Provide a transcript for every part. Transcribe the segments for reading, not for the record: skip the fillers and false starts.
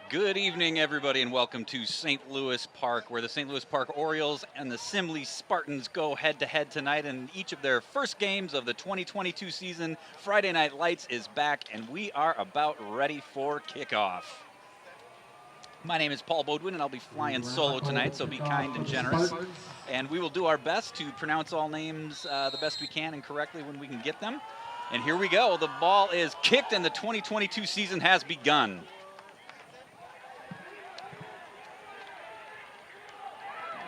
Good evening, everybody, and welcome to St. Louis Park, where the St. Louis Park Orioles and the Simley Spartans go head-to-head tonight in each of their first games of the 2022 season. Friday Night Lights is back, and we are about ready for kickoff. My name is Paul Bodwin, and I'll be flying solo tonight, so be kind and generous. And we will do our best to pronounce all names the best we can and correctly when we can get them. And here we go. The ball is kicked, and the 2022 season has begun.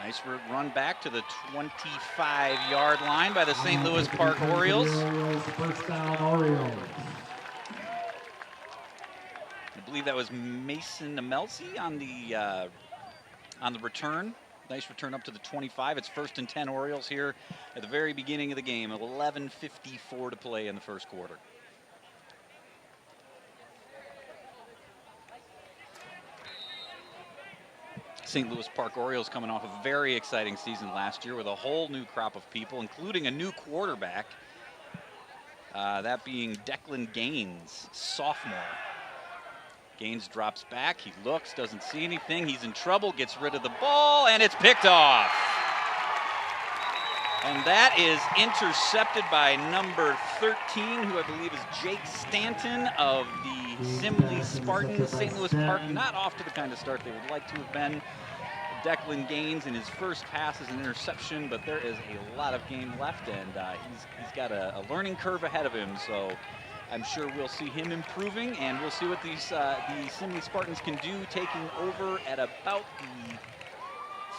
Nice run back to the 25-yard line by the St. Louis Park Orioles. First down, Orioles. I believe that was Mason Amelsi on the return. Nice return up to the 25. It's 1st and 10 Orioles here at the very beginning of the game. 11:54 to play in the first quarter. St. Louis Park Orioles coming off a very exciting season last year with a whole new crop of people, including a new quarterback, that being Declan Gaines, sophomore. Gaines drops back, he looks, doesn't see anything, he's in trouble, gets rid of the ball, and it's picked off. And that is intercepted by number 13, who I believe is Jake Stanton of the Simley Spartans. St. Louis Park not off to the kind of start they would like to have been. Declan Gaines in his first pass is an interception, but there is a lot of game left, and he's got a learning curve ahead of him, so I'm sure we'll see him improving, and we'll see what the Simley Spartans can do, taking over at about the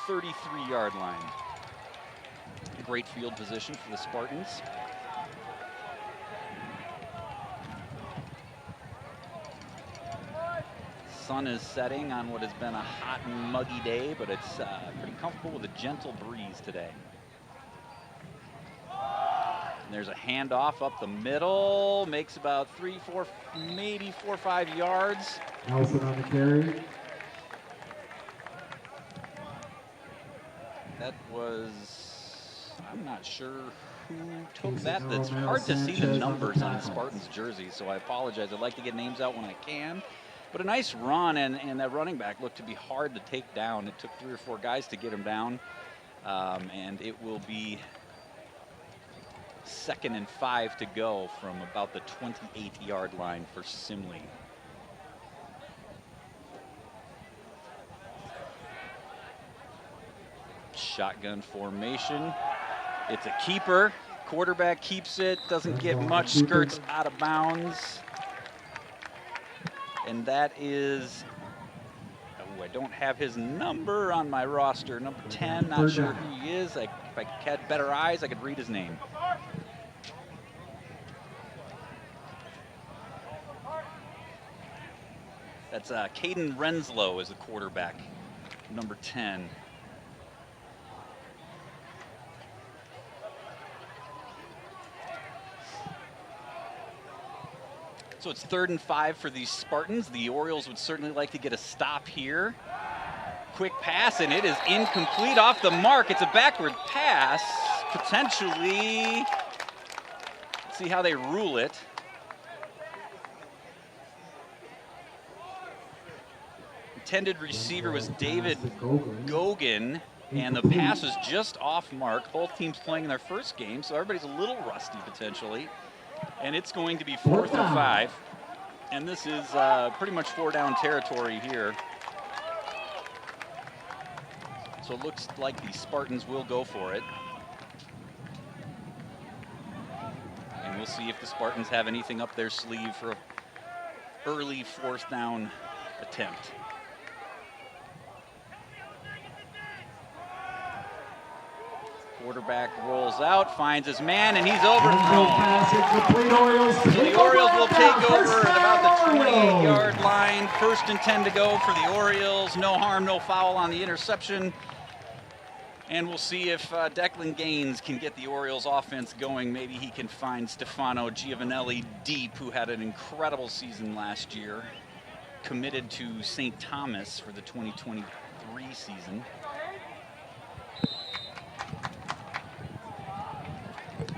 33-yard line. Great field position for the Spartans. Sun is setting on what has been a hot and muggy day, but it's pretty comfortable with a gentle breeze today. And there's a handoff up the middle, makes about 3, 4, maybe 4 or 5 yards. Nelson on the carry. That was, I'm not sure who took that. It's hard to see the numbers on the Spartans jersey, so I apologize. I'd like to get names out when I can. But a nice run, and that running back looked to be hard to take down. It took 3 or 4 guys to get him down, and it will be 2nd and 5 to go from about the 28-yard line for Simley. Shotgun formation. It's a keeper. Quarterback keeps it, doesn't get much, skirts out of bounds. And that is, I don't have his number on my roster. Number 10, not sure who he is. If I had better eyes, I could read his name. That's Caden Renslow is the quarterback, number 10. So it's 3rd and 5 for the Spartans. The Orioles would certainly like to get a stop here. Quick pass, and it is incomplete, off the mark. It's a backward pass, potentially. Let's see how they rule it. Intended receiver was David Gogan, and the pass was just off mark. Both teams playing in their first game, so everybody's a little rusty potentially. And it's going to be 4th and 5. And this is pretty much 4-down territory here. So it looks like the Spartans will go for it. And we'll see if the Spartans have anything up their sleeve for an early 4th down attempt. Quarterback rolls out, finds his man, and he's overthrown. So the Orioles will take over at about the 28-yard line. 1st and 10 to go for the Orioles. No harm, no foul on the interception. And we'll see if Declan Gaines can get the Orioles offense going. Maybe he can find Stefano Giovanelli deep, who had an incredible season last year. Committed to St. Thomas for the 2023 season.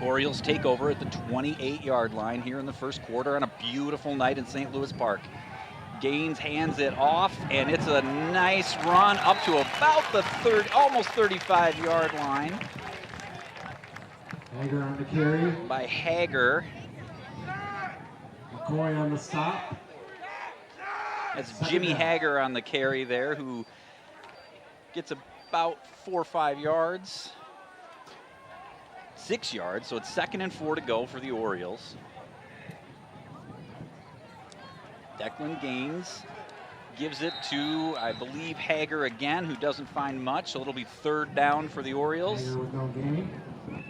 Orioles take over at the 28-yard line here in the first quarter on a beautiful night in St. Louis Park. Gaines hands it off, and it's a nice run up to about the almost 35-yard line. Hager on the carry. By Hager. McCoy on the stop. That's Jimmy Hager on the carry there, who gets about 4 or 5 yards. 6 yards, so it's 2nd and 4 to go for the Orioles. Declan Gaines gives it to, I believe, Hager again, who doesn't find much, so it'll be 3rd down for the Orioles. Hager with no gain.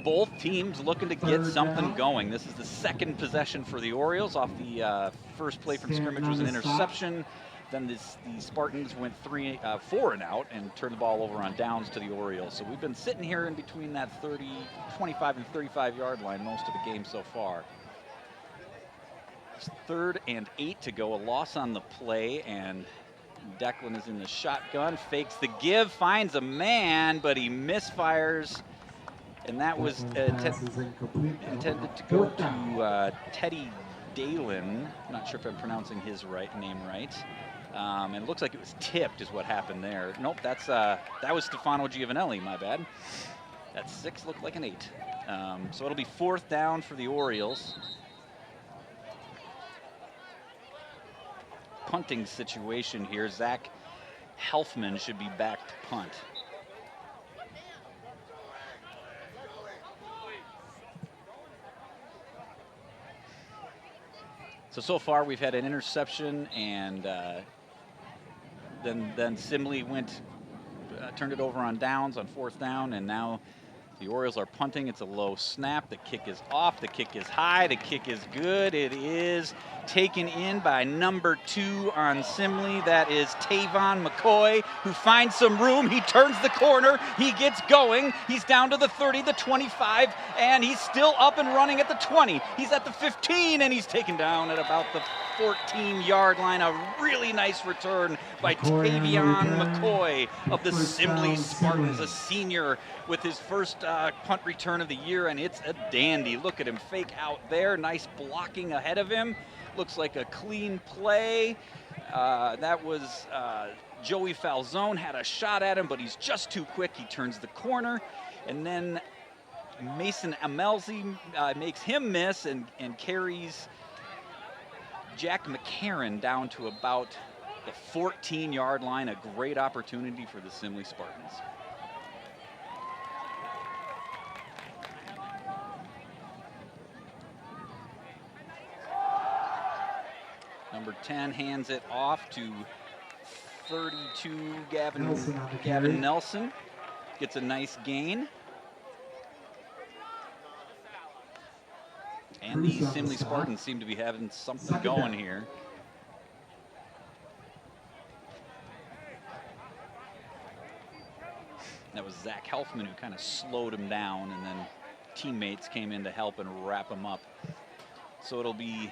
Both teams looking to get something going. This is the 2nd possession for the Orioles. Off the first play from scrimmage was an interception. Then the Spartans went 4 and out and turned the ball over on downs to the Orioles. So we've been sitting here in between that 25 and 35-yard line most of the game so far. It's 3rd and 8 to go. A loss on the play, and Declan is in the shotgun, fakes the give, finds a man, but he misfires. And that was intended to go to Teddy Dalen. I'm not sure if I'm pronouncing his name right. And it looks like it was tipped is what happened there. Nope, that was Stefano Giovanelli, my bad. That 6 looked like an 8. So it'll be 4th down for the Orioles. Punting situation here. Zach Helfman should be back to punt. So far we've had an interception, and then Simley turned it over on downs on 4th down, and now the Orioles are punting. It's a low snap. The kick is off. The kick is high. The kick is good. It is taken in by number 2 on Simley. That is Tavon McCoy, who finds some room. He turns the corner. He gets going. He's down to the 30, the 25, and he's still up and running at the 20. He's at the 15, and he's taken down at about the 14-yard line. A really nice return by Tavion McCoy of the Simley Spartans, a senior with his first punt return of the year, and it's a dandy. Look at him fake out there. Nice blocking ahead of him. Looks like a clean play. That was Joey Falzone had a shot at him, but he's just too quick. He turns the corner, and then Mason Amelzi makes him miss and carries Jack McCarron down to about the 14-yard line. A great opportunity for the Simley Spartans. Number 10 hands it off to 32, Gavin Nelson. Gets a nice gain. And the Simley Spartans seem to be having something going here. That was Zach Helfman who kind of slowed him down, and then teammates came in to help and wrap him up. So it'll be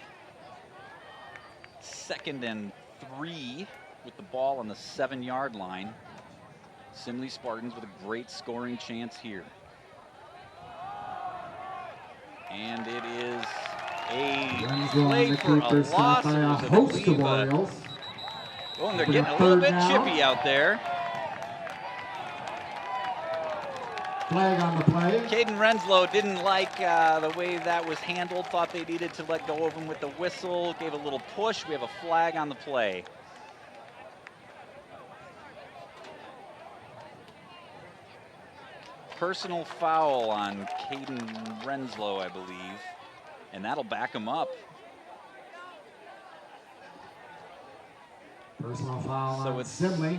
2nd and 3 with the ball on the 7-yard line. Simley Spartans with a great scoring chance here. And it is a play for a loss. It was, I believe, oh, and they're getting a little bit chippy out there. Flag on the play. Caden Renslow didn't like the way that was handled, thought they needed to let go of him with the whistle, gave a little push. We have a flag on the play. Personal foul on Caden Renslow, I believe, and that'll back him up. Personal foul on Simley.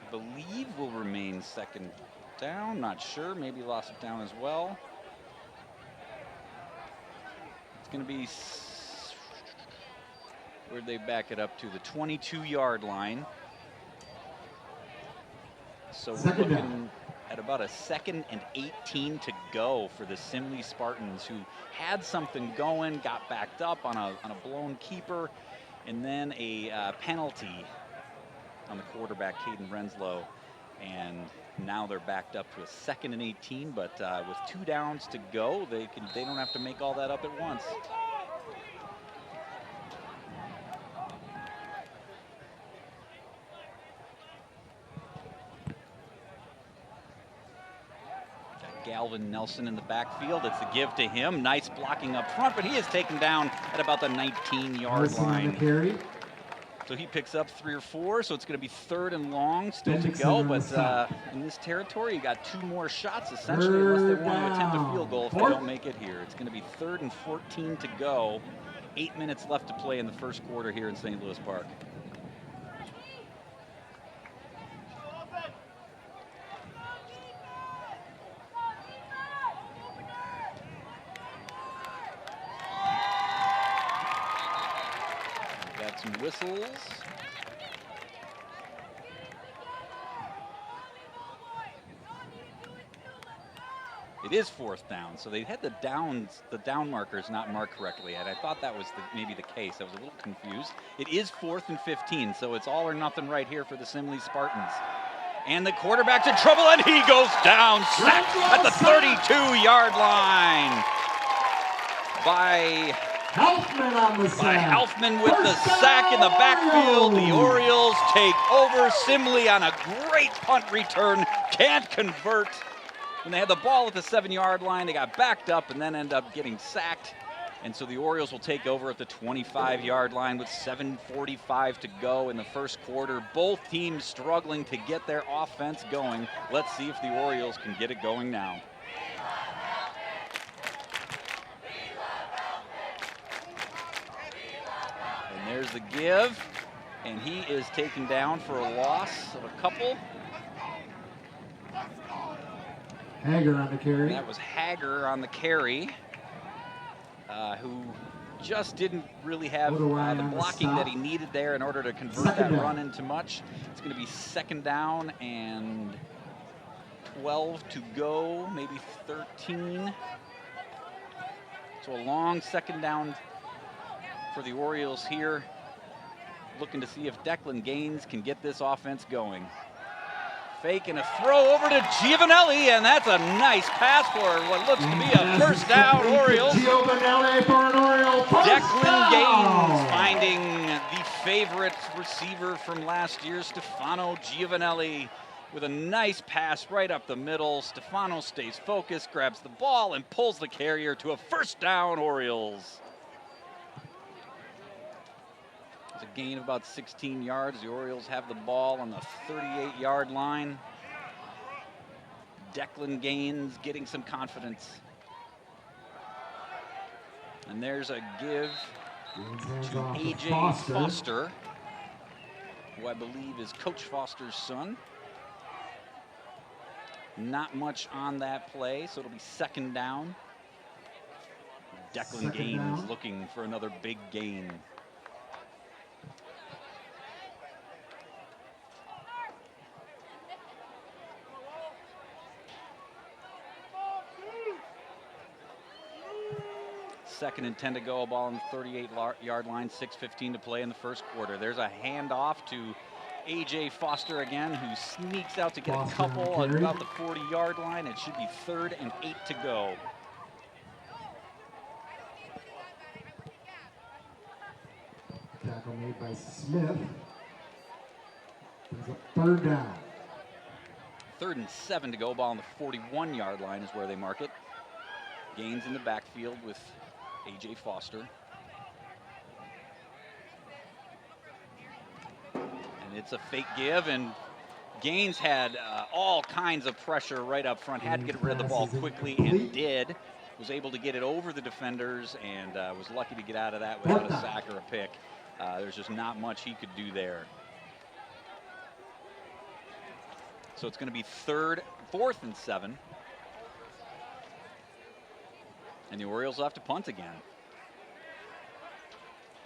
I believe will remain 2nd down. Not sure. Maybe loss of down as well. It's going to be, where'd they back it up to? The 22-yard line. So we're looking at about a 2nd and 18 to go for the Simley Spartans, who had something going, got backed up on a blown keeper, and then a penalty on the quarterback, Caden Renslow, and now they're backed up to a 2nd and 18. But with 2 downs to go, they don't have to make all that up at once. Galvin Nelson in the backfield. It's the give to him. Nice blocking up front, but he is taken down at about the 19-yard line. So he picks up 3 or 4, so it's going to be 3rd and long still to go. But in this territory, you got 2 more shots, essentially, unless they want to attempt a field goal if they don't make it here. It's going to be 3rd and 14 to go. 8 minutes left to play in the first quarter here in St. Louis Park. Got some whistles. It is 4th down, so they had the down markers not marked correctly yet. I thought that was maybe the case. I was a little confused. It is 4th and 15, so it's all or nothing right here for the Simley Spartans. And the quarterback's in trouble, and he goes down, sacked at the 32-yard line by Halfman with the sack in the backfield. The Orioles take over. Simley on a great punt return, can't convert. When they had the ball at the 7-yard line, they got backed up and then end up getting sacked. And so the Orioles will take over at the 25-yard line with 7:45 to go in the first quarter. Both teams struggling to get their offense going. Let's see if the Orioles can get it going now. And there's the give. And he is taken down for a loss of a couple. Hager on the carry. That was Hager on the carry, who just didn't really have the blocking that he needed there in order to convert that run into much. It's going to be 2nd down and 12 to go, maybe 13. So a long 2nd down for the Orioles here, looking to see if Declan Gaines can get this offense going. Fake and a throw over to Giovanelli, and that's a nice pass for what looks to be a 1st down Orioles. Giovanelli for an Oriole Declan Gaines finding the favorite receiver from last year, Stefano Giovanelli, with a nice pass right up the middle. Stefano stays focused, grabs the ball, and pulls the carrier to a 1st down Orioles. It's a gain of about 16 yards. The Orioles have the ball on the 38-yard line. Declan Gaines getting some confidence. And there's a give to A.J. Foster, who I believe is Coach Foster's son. Not much on that play, so it'll be 2nd down. Declan Gaines looking for another big gain. Second and 10 to go, a ball on the 38-yard line, 6:15 to play in the first quarter. There's a handoff to A.J. Foster again, who sneaks out to get a couple at about the 40-yard line. It should be 3rd and 8 to go. Tackle made by Smith. There's a 3rd down. 3rd and 7 to go, ball on the 41-yard line is where they mark it. Gaines in the backfield with A.J. Foster. And it's a fake give, and Gaines had all kinds of pressure right up front, had to get rid of the ball quickly, and did. Was able to get it over the defenders, and was lucky to get out of that without a sack or a pick. There's just not much he could do there. So it's going to be 4th and 7. And the Orioles will have to punt again.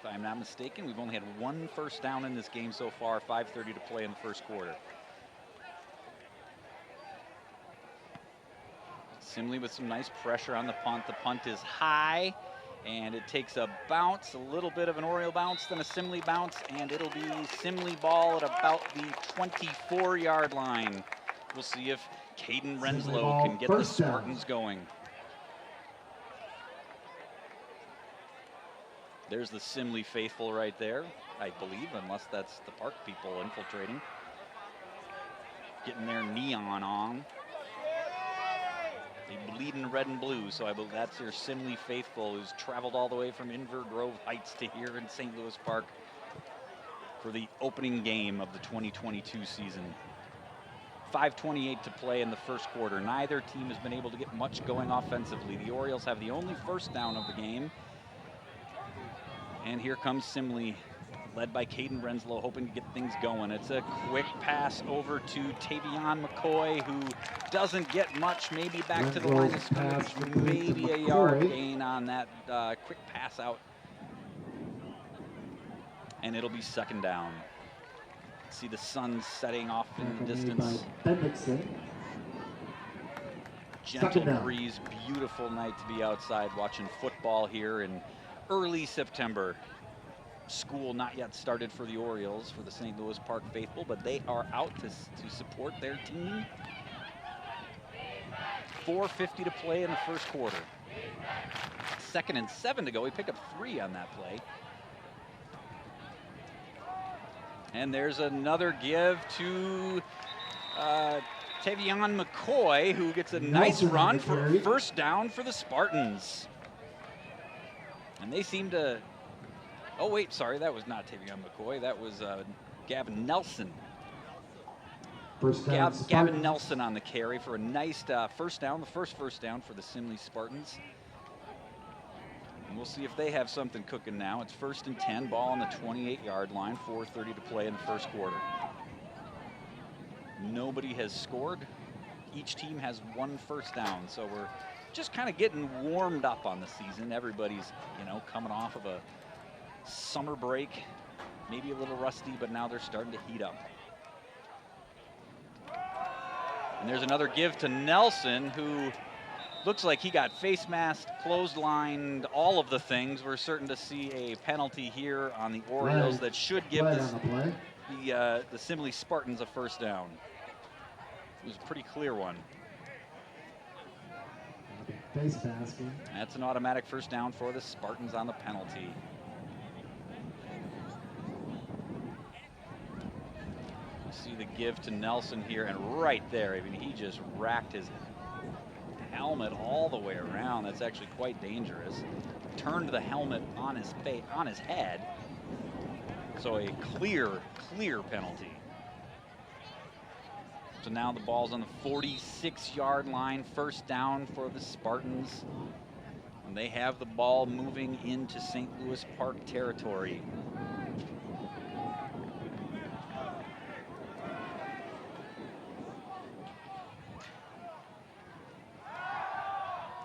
If I'm not mistaken, we've only had 1 first down in this game so far, 5:30 to play in the first quarter. Simley with some nice pressure on the punt. The punt is high, and it takes a bounce, a little bit of an Oriole bounce, then a Simley bounce, and it'll be Simley ball at about the 24-yard line. We'll see if Caden Renslow can get the Spartans going. There's the Simley faithful right there, I believe, unless that's the Park people infiltrating. Getting their neon on. They bleed in red and blue, so I believe that's your Simley faithful who's traveled all the way from Inver Grove Heights to here in St. Louis Park for the opening game of the 2022 season. 5:28 to play in the first quarter. Neither team has been able to get much going offensively. The Orioles have the only first down of the game. And here comes Simley, led by Caden Renslow, hoping to get things going. It's a quick pass over to Tavion McCoy, who doesn't get much, maybe back to the line of scrimmage, maybe a yard gain on that quick pass out. And it'll be second down. See the sun setting off in the distance. Gentle breeze, beautiful night to be outside watching football here in early September. School not yet started for the Orioles, for the St. Louis Park faithful, but they are out to support their team. 4:50 to play in the first quarter. 2nd and 7 to go. He picked up 3 on that play. And there's another give to Tavion McCoy, who gets a nice run for a first down for the Spartans. And they seem to, oh wait, sorry, that was not Tavion McCoy, that was Gavin Nelson. Gavin Nelson on the carry for a nice first down, the first down for the Simley Spartans. And we'll see if they have something cooking now. It's 1st and 10, ball on the 28-yard line, 4:30 to play in the first quarter. Nobody has scored. Each team has 1 first down, so we're just kind of getting warmed up on the season. Everybody's, coming off of a summer break, maybe a little rusty, but now they're starting to heat up. And there's another give to Nelson, who looks like he got face masked, clotheslined, all of the things. We're certain to see a penalty here on the Orioles that should give the Simley Spartans a first down. It was a pretty clear one. Face masking. That's an automatic first down for the Spartans on the penalty. See the give to Nelson here, and right there, I mean, he just racked his helmet all the way around. That's actually quite dangerous. Turned the helmet on his face, on his head. So a clear penalty. So now the ball's on the 46-yard line, first down for the Spartans. And they have the ball moving into St. Louis Park territory.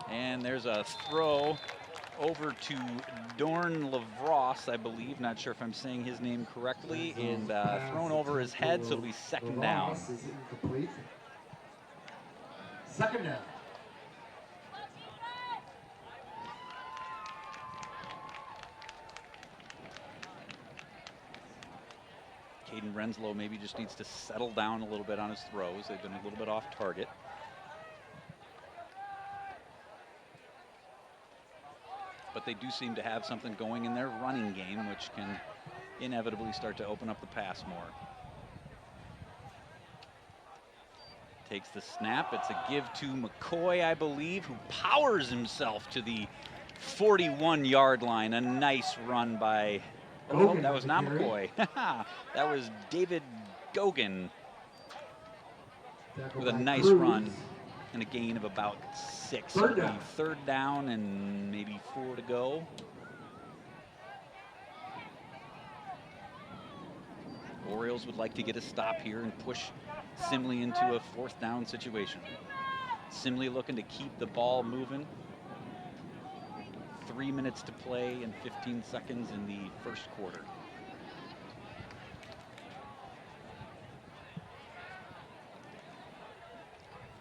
And there's a throw over to Dorn Lavrosse, I believe. Not sure if I'm saying his name correctly. And thrown over his head, so it'll be second down. Second down. Caden Renslow maybe just needs to settle down a little bit on his throws. They've been a little bit off target. But they do seem to have something going in their running game, which can inevitably start to open up the pass more. Takes the snap. It's a give to McCoy, I believe, who powers himself to the 41-yard line. A nice run by, oh, that was not McCoy. That was David Gogan with a nice run and a gain of about 6. So it'll be third down and maybe 4 to go. Orioles would like to get a stop here and push Simley into a 4th down situation. Simley looking to keep the ball moving. 3 minutes to play and 15 seconds in the first quarter.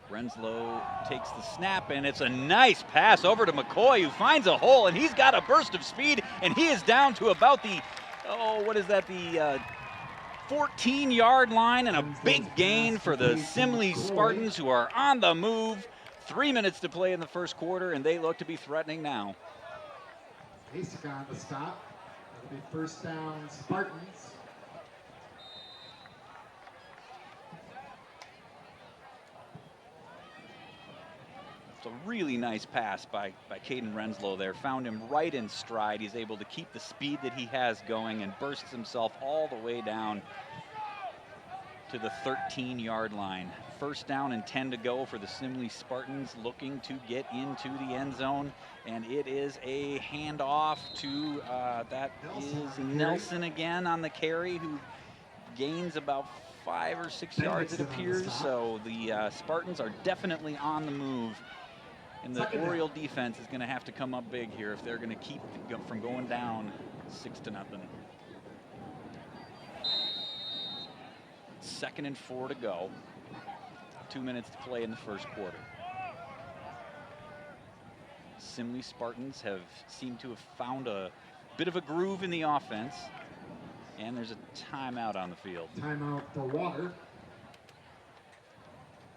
Renslow takes the snap, and it's a nice pass over to McCoy, who finds a hole, and he's got a burst of speed, and he is down to about the, the 14-yard line, and a big gain for the Simley Spartans, who are on the move. 3 minutes to play in the first quarter, and they look to be threatening now. Basic on the stop. It'll be first down, Spartans. So really nice pass by Caden Renslow there. Found him right in stride. He's able to keep the speed that he has going and bursts himself all the way down to the 13-yard line. First down and 10 to go for the Simley Spartans, looking to get into the end zone. And it is a handoff to, that is Nelson again on the carry, who gains about 5 or 6 yards, it appears. So the Spartans are definitely on the move. And the Oriole defense is going to have to come up big here if they're going to keep from going down 6-0. 2nd and 4 to go. 2 minutes to play in the first quarter. Simley Spartans seemed to have found a bit of a groove in the offense. And there's a timeout on the field. Timeout for water.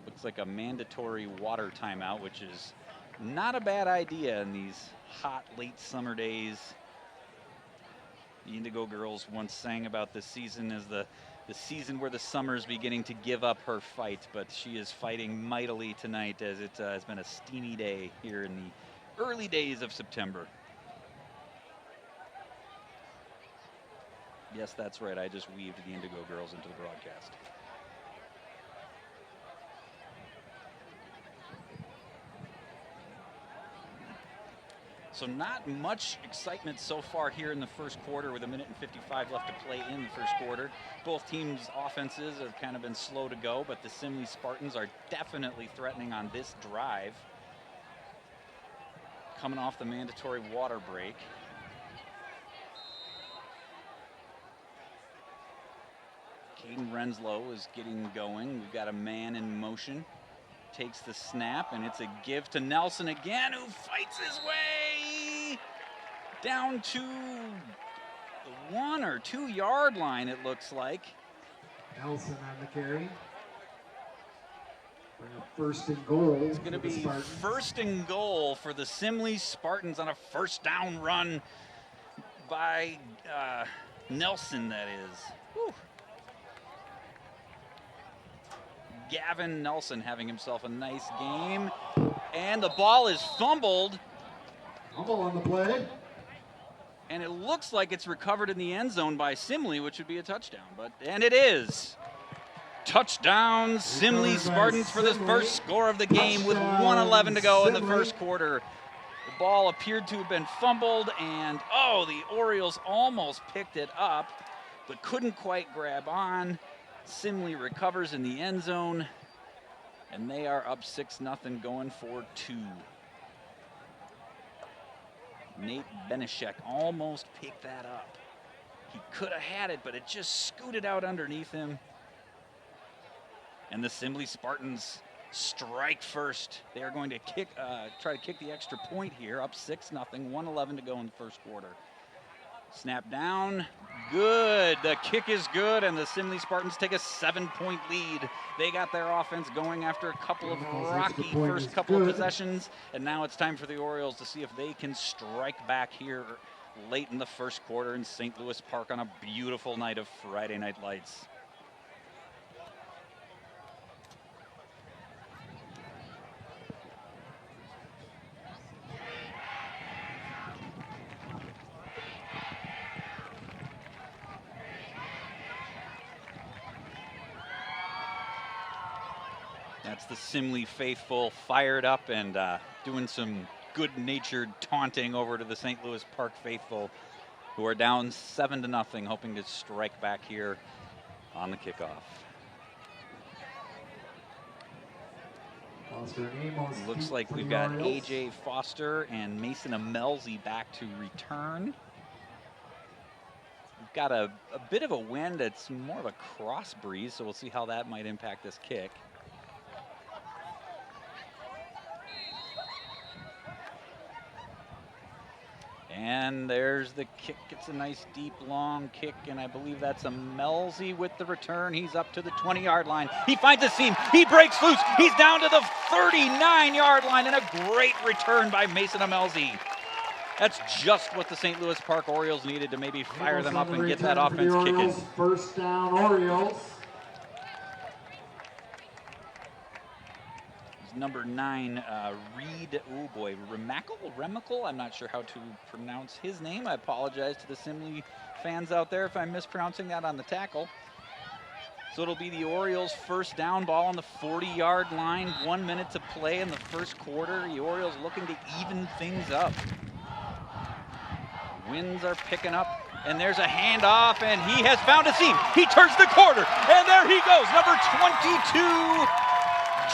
Looks like a mandatory water timeout, which is not a bad idea in these hot, late summer days. The Indigo Girls once sang about this season as the season where the summer's beginning to give up her fight, but she is fighting mightily tonight as it has been a steamy day here in the early days of September. Yes, that's right. I just weaved the Indigo Girls into the broadcast. So not much excitement so far here in the first quarter with 1:55 left to play in the first quarter. Both teams' offenses have kind of been slow to go, but the Simley Spartans are definitely threatening on this drive. Coming off the mandatory water break. Caden Renslow is getting going. We've got a man in motion. Takes the snap, and it's a give to Nelson again, who fights his way down to the 1 or 2 yard line, it looks like. Nelson on the carry. Bring up 1st and goal. It's going to be 1st and goal for the Simley Spartans on a first down run by Nelson, that is. Whew. Gavin Nelson having himself a nice game. And the ball is fumbled. Fumble on the play. And it looks like it's recovered in the end zone by Simley, which would be a touchdown. And it is. Touchdown, Simley Spartans for the first score of the game with 1:11 to go in the first quarter. The ball appeared to have been fumbled, and the Orioles almost picked it up, but couldn't quite grab on. Simley recovers in the end zone, and they are up 6-0 going for 2. Nate Benishek almost picked that up. He could have had it, but it just scooted out underneath him. And the Simley Spartans strike first. They are going to try to kick the extra point here, up 6-0, 1:11 to go in the first quarter. Snap down, good. The kick is good, and the Simley Spartans take a 7-point lead. They got their offense going after a couple of rocky first couple of possessions, and now it's time for the Orioles to see if they can strike back here late in the first quarter in St. Louis Park on a beautiful night of Friday Night Lights. That's the Simley faithful fired up and doing some good-natured taunting over to the St. Louis Park faithful, who are down 7-0, hoping to strike back here on the kickoff. Looks like we've got A.J. Foster and Mason Amelzi back to return. We've got a bit of a wind. It's more of a cross breeze, so we'll see how that might impact this kick. And there's the kick. It's a nice, deep, long kick, and I believe that's Amelzi with the return. He's up to the 20-yard line. He finds a seam. He breaks loose. He's down to the 39-yard line, and a great return by Mason Amelzi. That's just what the St. Louis Park Orioles needed to maybe fire them up and get that offense kicking. First down, Orioles. Number 9, Reed, oh boy, Remical? I'm not sure how to pronounce his name. I apologize to the Simley fans out there if I'm mispronouncing that on the tackle. So it'll be the Orioles' first down, ball on the 40-yard line. 1 minute to play in the first quarter. The Orioles looking to even things up. Winds are picking up, and there's a handoff, and he has found a seam. He turns the corner, and there he goes, number 22,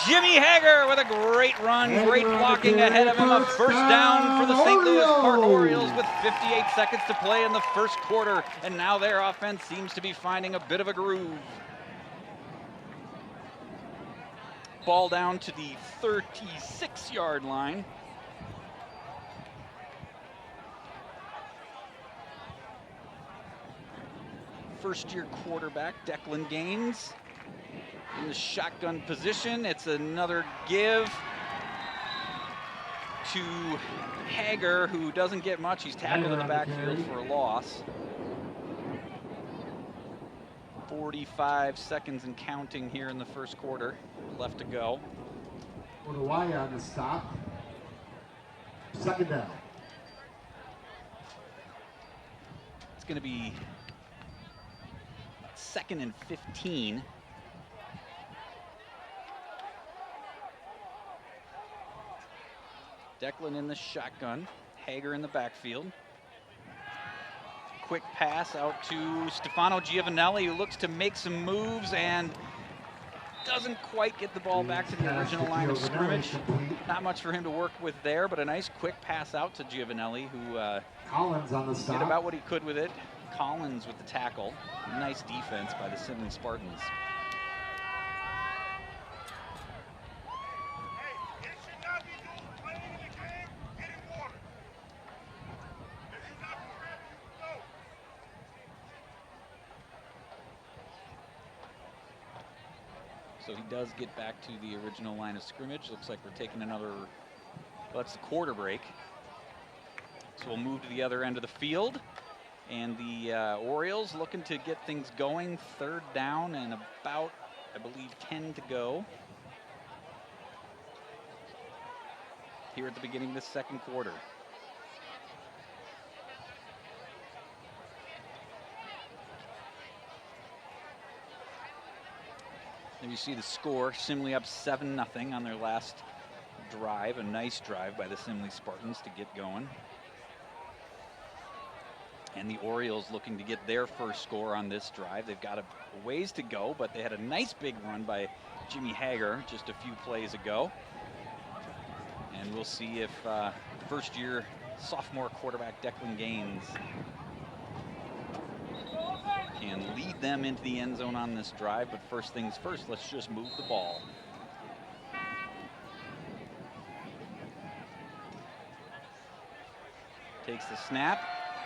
Jimmy Hager with a great run, great blocking ahead of him. A first down for the St. Louis Park Orioles with 58 seconds to play in the first quarter, and now their offense seems to be finding a bit of a groove. Ball down to the 36-yard line. First-year quarterback, Declan Gaines, in the shotgun position. It's another give to Hager, who doesn't get much. He's tackled in the backfield for a loss. 45 seconds and counting here in the first quarter left to go. Put a Y on the stop. Second down. It's going to be 2nd and 15. Declan in the shotgun, Hager in the backfield. Quick pass out to Stefano Giovanelli, who looks to make some moves and doesn't quite get the ball back to the original line of scrimmage. Not much for him to work with there, but a nice quick pass out to Giovanelli, who Collins on the stop. did about what he could with it. Collins with the tackle. Nice defense by the Simley Spartans. So he does get back to the original line of scrimmage. Looks like we're taking another, well, that's the quarter break. So we'll move to the other end of the field. And the Orioles looking to get things going. 3rd down and about, I believe, 10 to go here at the beginning of the second quarter. There you see the score, Simley up 7-0 on their last drive. A nice drive by the Simley Spartans to get going. And the Orioles looking to get their first score on this drive. They've got a ways to go, but they had a nice big run by Jimmy Hager just a few plays ago. And we'll see if first-year sophomore quarterback Declan Gaines can lead them into the end zone on this drive. But first things first, let's just move the ball. Takes the snap.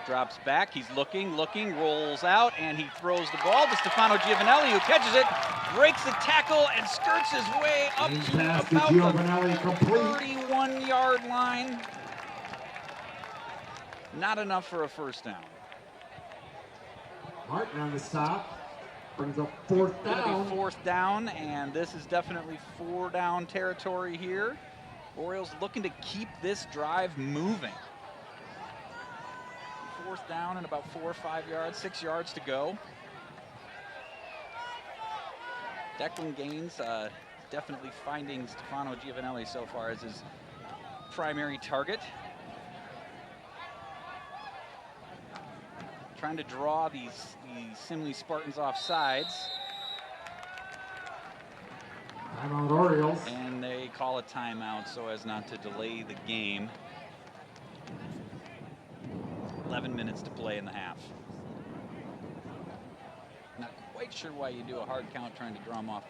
Drops back, he's looking, rolls out, and he throws the ball to Stefano Giovanelli, who catches it, breaks the tackle, and skirts his way up to about the 31-yard line. Not enough for a first down. Martin on the stop, brings up 4th down. It'll be 4th down, and this is definitely 4-down territory here. Orioles looking to keep this drive moving. 4th down and about 4 or 5 yards, 6 yards to go. Declan Gaines definitely finding Stefano Giovanelli so far as his primary target. Trying to draw the Simley Spartans off sides. Timeout Orioles. And they call a timeout so as not to delay the game. 11 minutes to play in the half. Not quite sure why you do a hard count trying to draw them off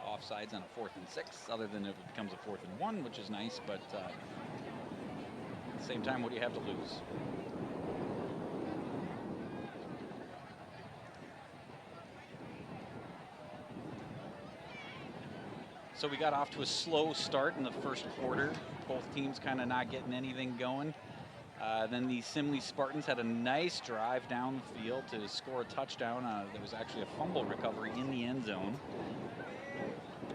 offsides on a 4th and 6, other than if it becomes a 4th and 1, which is nice, but at the same time, what do you have to lose? So we got off to a slow start in the first quarter. Both teams kind of not getting anything going. Then the Simley Spartans had a nice drive down the field to score a touchdown. There was actually a fumble recovery in the end zone.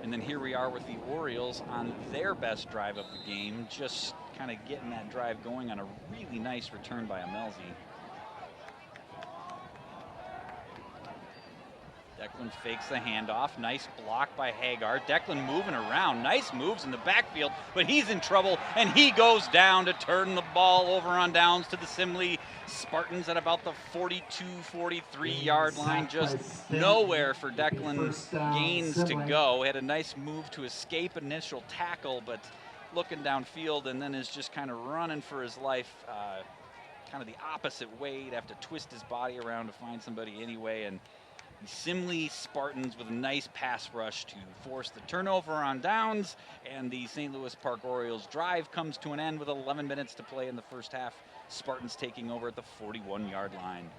And then here we are with the Orioles on their best drive of the game, just kind of getting that drive going on a really nice return by Amelzi. Declan fakes the handoff. Nice block by Hagar. Declan moving around. Nice moves in the backfield, but he's in trouble, and he goes down to turn the ball over on downs to the Simley Spartans at about the 42, 43-yard line. Just nowhere for Declan Gaines to go. He had a nice move to escape initial tackle, but looking downfield and then is just kind of running for his life, kind of the opposite way. He'd have to twist his body around to find somebody anyway, and the Simley Spartans with a nice pass rush to force the turnover on downs, and the St. Louis Park Orioles drive comes to an end with 11 minutes to play in the first half. Spartans taking over at the 41-yard line.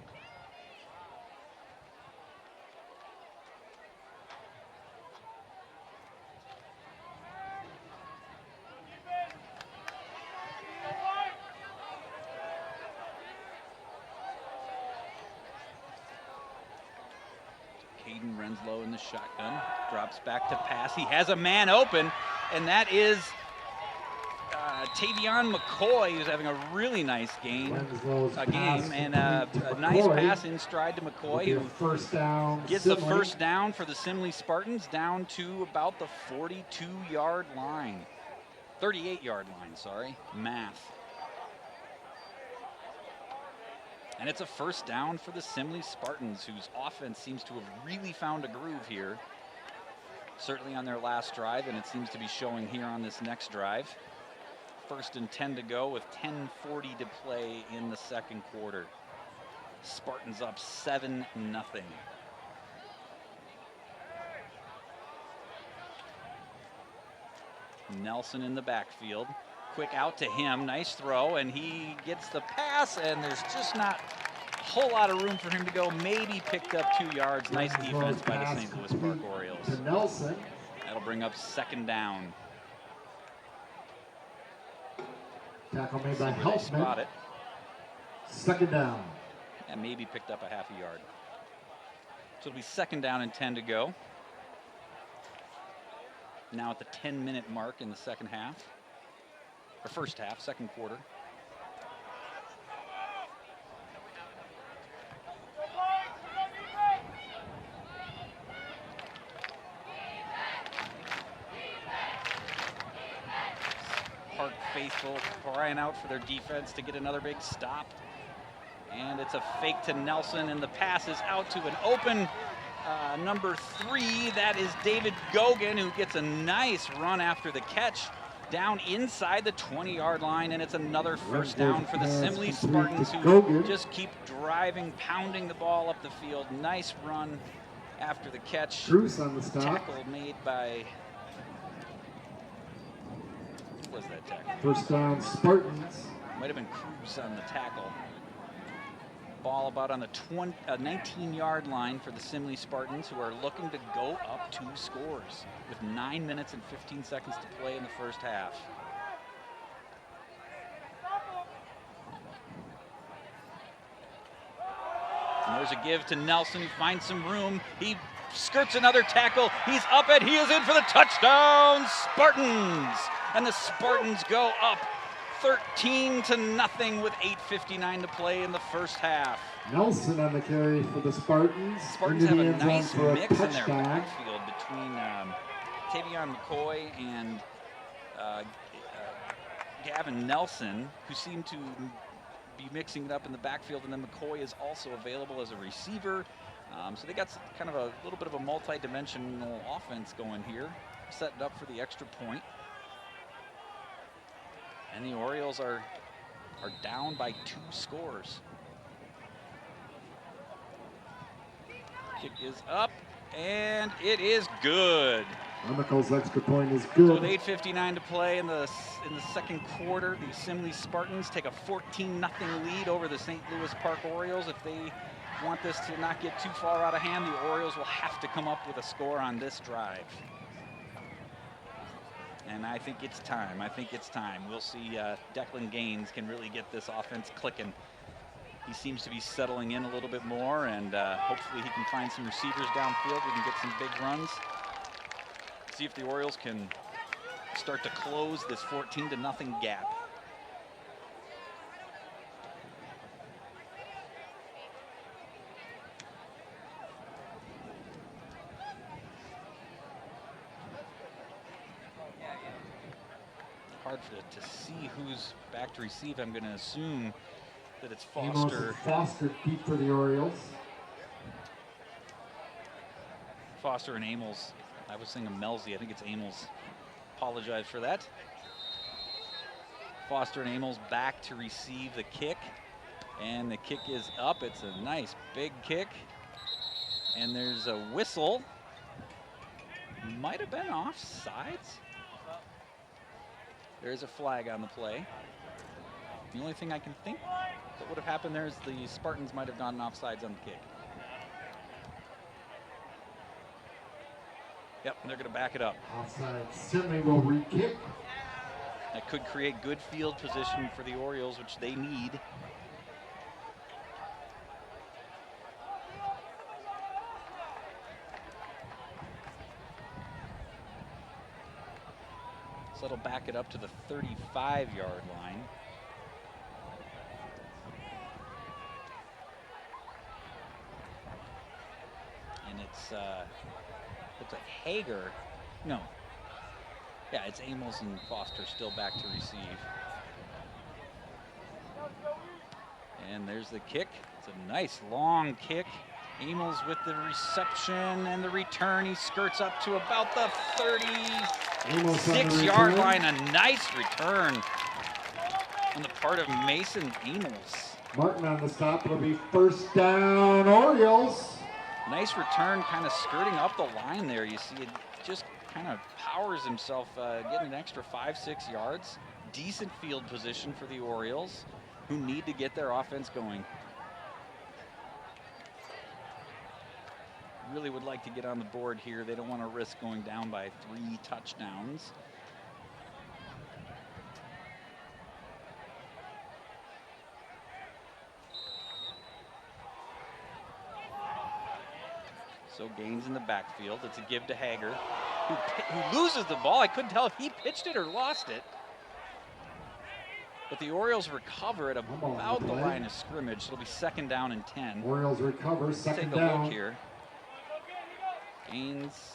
Caden Renslow in the shotgun, drops back to pass. He has a man open, and that is Tavion McCoy, who's having a really nice game, and a nice pass in stride to McCoy, who gets the first down for the Simley Spartans, down to about the 42-yard line. 38-yard line, sorry, math. And it's a first down for the Simley Spartans, whose offense seems to have really found a groove here. Certainly on their last drive, and it seems to be showing here on this next drive. 1st and 10 to go with 10:40 to play in the second quarter. Spartans up 7-0. Nelson in the backfield. Quick out to him, nice throw, and he gets the pass, and there's just not a whole lot of room for him to go. Maybe picked up 2 yards. Nice defense by the St. Louis Park Orioles. Nelson. That'll bring up 2nd down. Tackle made by Helpman. Spot it. 2nd down. And maybe picked up a half a yard. So it'll be 2nd down and 10 to go. Now at the 10-minute mark in the second half. Or first half, second quarter. Park faithful crying out for their defense to get another big stop. And it's a fake to Nelson, and the pass is out to an open number 3. That is David Gogan, who gets a nice run after the catch down inside the 20-yard line, and it's another first down for the Simley Spartans, who just keep driving, pounding the ball up the field. Nice run after the catch. Truce on the stop. Tackle made by, who was that tackle? First down, Spartans. Might have been Cruz on the tackle. Ball about on the 19-yard line for the Simley Spartans, who are looking to go up 2 scores with 9 minutes and 15 seconds to play in the first half. And there's a give to Nelson, finds some room. He skirts another tackle. He's up and he is in for the touchdown, Spartans! And the Spartans go up 13-0 with 8:59 to play in the first half. Nelson on the carry for the Spartans. Spartans have a nice mix in their backfield between Tavion McCoy and Gavin Nelson, who seem to be mixing it up in the backfield, and then McCoy is also available as a receiver. So they got kind of a little bit of a multi-dimensional offense going here, setting up for the extra point. And the Orioles are down by 2 scores. Kick is up, and it is good. Chemicals extra point is good. So with 8:59 to play in the second quarter, the Simley Spartans take a 14-0 lead over the St. Louis Park Orioles. If they want this to not get too far out of hand, the Orioles will have to come up with a score on this drive. And I think it's time. We'll see Declan Gaines can really get this offense clicking. He seems to be settling in a little bit more, and hopefully he can find some receivers downfield. We can get some big runs. See if the Orioles can start to close this 14-0 gap. Hard to see who's back to receive. I'm going to assume that it's Foster. Foster deep for the Orioles. Foster and Amos. I was thinking Melzi. I think it's Amos. Apologize for that. Foster and Amos back to receive the kick. And the kick is up. It's a nice big kick. And there's a whistle. Might have been offsides. There's a flag on the play. The only thing I can think that would have happened there is the Spartans might have gone offsides on the kick. Yep, they're going to back it up. Offside, Simley will re-kick. That could create good field position for the Orioles, which they need. So that'll back it up to the 35-yard line. And it's looks like Hager. No. Yeah, it's Amos and Foster still back to receive. And there's the kick. It's a nice long kick. Amos with the reception and the return. He skirts up to about the 36-yard line. A nice return on the part of Mason Amos. Martin on the stop. It'll be first down, Orioles. Nice return, kind of skirting up the line there. You see it just kind of powers himself, getting an extra 5-6 yards. Decent field position for the Orioles, who need to get their offense going. Really would like to get on the board here. They don't want to risk going down by 3 touchdowns. So Gaines in the backfield. It's a give to Hager, who loses the ball. I couldn't tell if he pitched it or lost it. But the Orioles recover at about the line of scrimmage. It'll be second down and 10. Orioles recover, second down. Take a look here. Gaines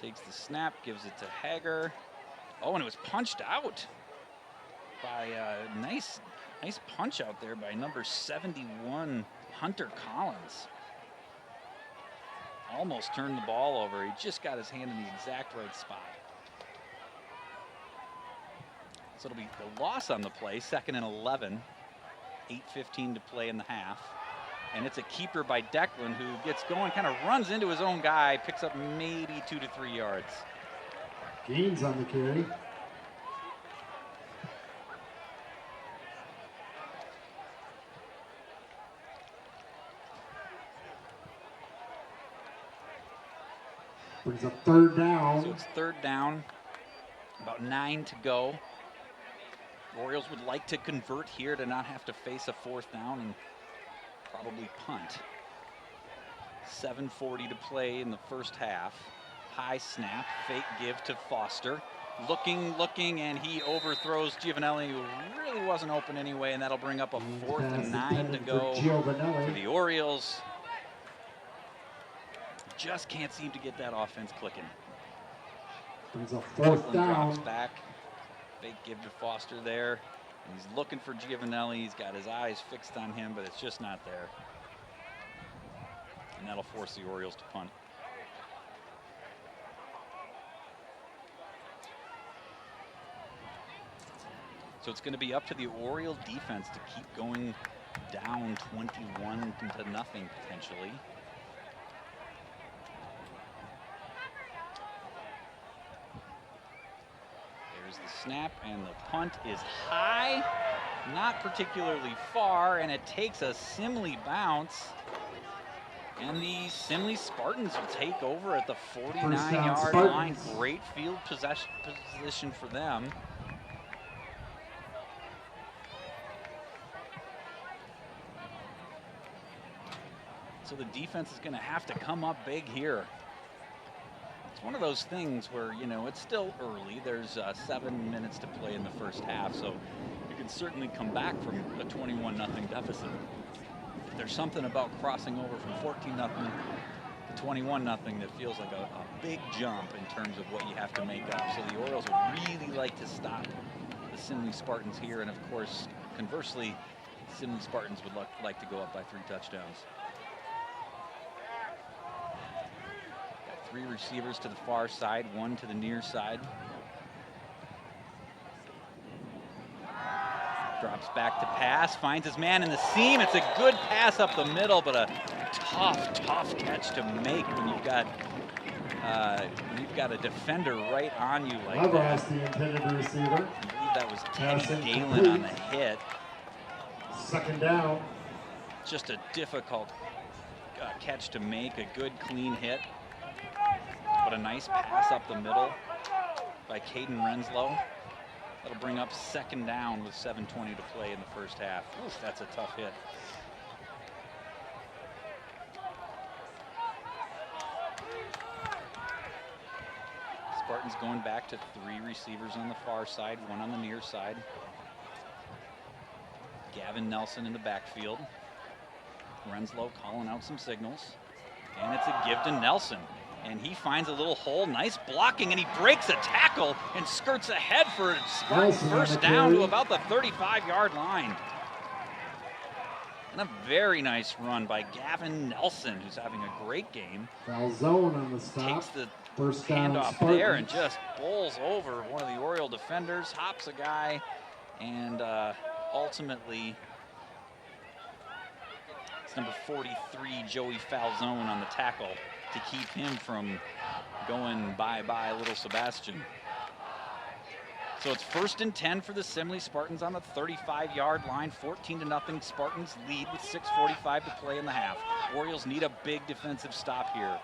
takes the snap, gives it to Hager. Oh, and it was punched out by a nice punch out there by number 71, Hunter Collins. Almost turned the ball over. He just got his hand in the exact right spot. So it'll be the loss on the play, second and 11. 8:15 to play in the half. And it's a keeper by Declan, who gets going, kind of runs into his own guy, picks up maybe 2 to 3 yards. Gaines on the carry. Brings up third down. So it's third down, about 9 to go. Orioles would like to convert here to not have to face a fourth down and probably punt. 7:40 to play in the first half. High snap, fake give to Foster. Looking, and he overthrows Giovanelli, who really wasn't open anyway, and that'll bring up a 4th and 9 to go for the Orioles. Just can't seem to get that offense clicking. Brings a fourth down. Drops back. Fake give to Foster there. And he's looking for Giovanelli. He's got his eyes fixed on him, but it's just not there. And that'll force the Orioles to punt. So it's going to be up to the Oriole defense to keep going down 21 to nothing potentially. There's the snap, and the punt is high, not particularly far, and it takes a Simley bounce. And the Simley Spartans will take over at the 49-yard line. Great field position for them. So the defense is going to have to come up big here. It's one of those things where, you know, it's still early. There's 7 minutes to play in the first half, so you can certainly come back from a 21-0 deficit. But there's something about crossing over from 14-0 to 21-0 that feels like a big jump in terms of what you have to make up. So the Orioles would really like to stop the Simley Spartans here, and of course, conversely, Simley Spartans would like to go up by 3 touchdowns. Got 3 receivers to the far side, 1 to the near side. Drops back to pass, finds his man in the seam. It's a good pass up the middle, but a tough catch to make when you've got a defender right on you like that. The intended receiver. I believe that was Teddy Galen on the hit. 2nd down. Just a difficult catch to make, a good clean hit. But a nice pass up the middle by Caden Renslow. That'll bring up 2nd down with 7:20 to play in the first half. Oof, that's a tough hit. Spartans going back to 3 receivers on the far side, 1 on the near side. Gavin Nelson in the backfield. Renslow calling out some signals. And it's a give to Nelson. And he finds a little hole, nice blocking, and he breaks a tackle and skirts ahead for a Spartans first down to about the 35-yard line. And a very nice run by Gavin Nelson, who's having a great game. Foul zone on the stop. Takes the First down handoff there and just bowls over one of the Oriole defenders, hops a guy, and ultimately it's number 43, Joey Falzone, on the tackle to keep him from going bye-bye little Sebastian. So it's 1st and 10 for the Simley Spartans on the 35-yard line. 14-0 Spartans lead with 6:45 to play in the half. Orioles need a big defensive stop here.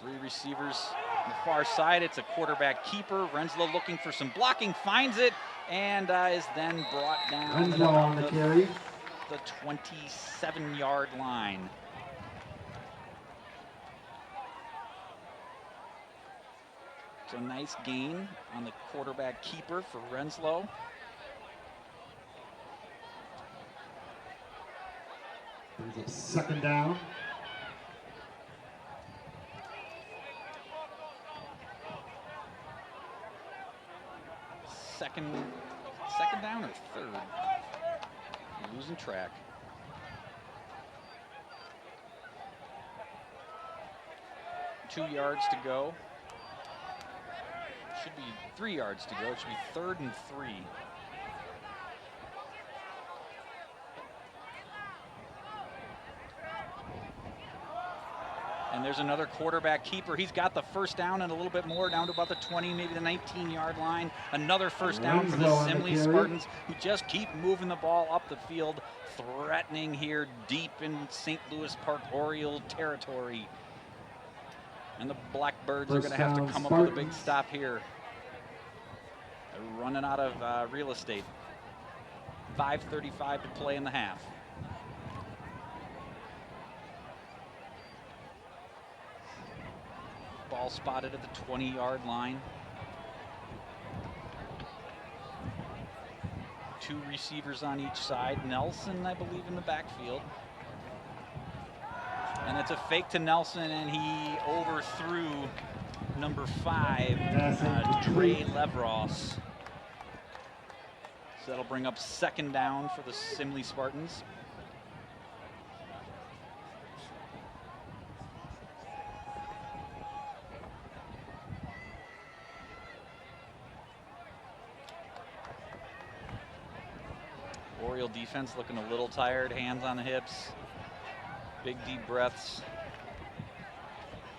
3 receivers on the far side. It's a quarterback keeper. Renslow looking for some blocking, finds it, and is then brought down Renslow on the carry. The 27-yard line. So nice gain on the quarterback keeper for Renslow. Brings up 2nd down. Second down or 3rd? You're losing track. Two yards to go. Should be 3 yards to go. It should be 3rd and 3. And there's another quarterback keeper. He's got the first down and a little bit more, down to about the 20, maybe the 19-yard line. Another first down for the Simley Spartans, who just keep moving the ball up the field, threatening here deep in St. Louis Park Oriole territory. And the Blackbirds are going to have to come up with a big stop here. They're running out of real estate. 5:35 to play in the half. Ball spotted at the 20-yard line. 2 receivers on each side. Nelson, I believe, in the backfield. And it's a fake to Nelson, and he overthrew number 5, Dre Levros. So that'll bring up 2nd down for the Simley Spartans. Oriole defense looking a little tired, hands on the hips, big deep breaths,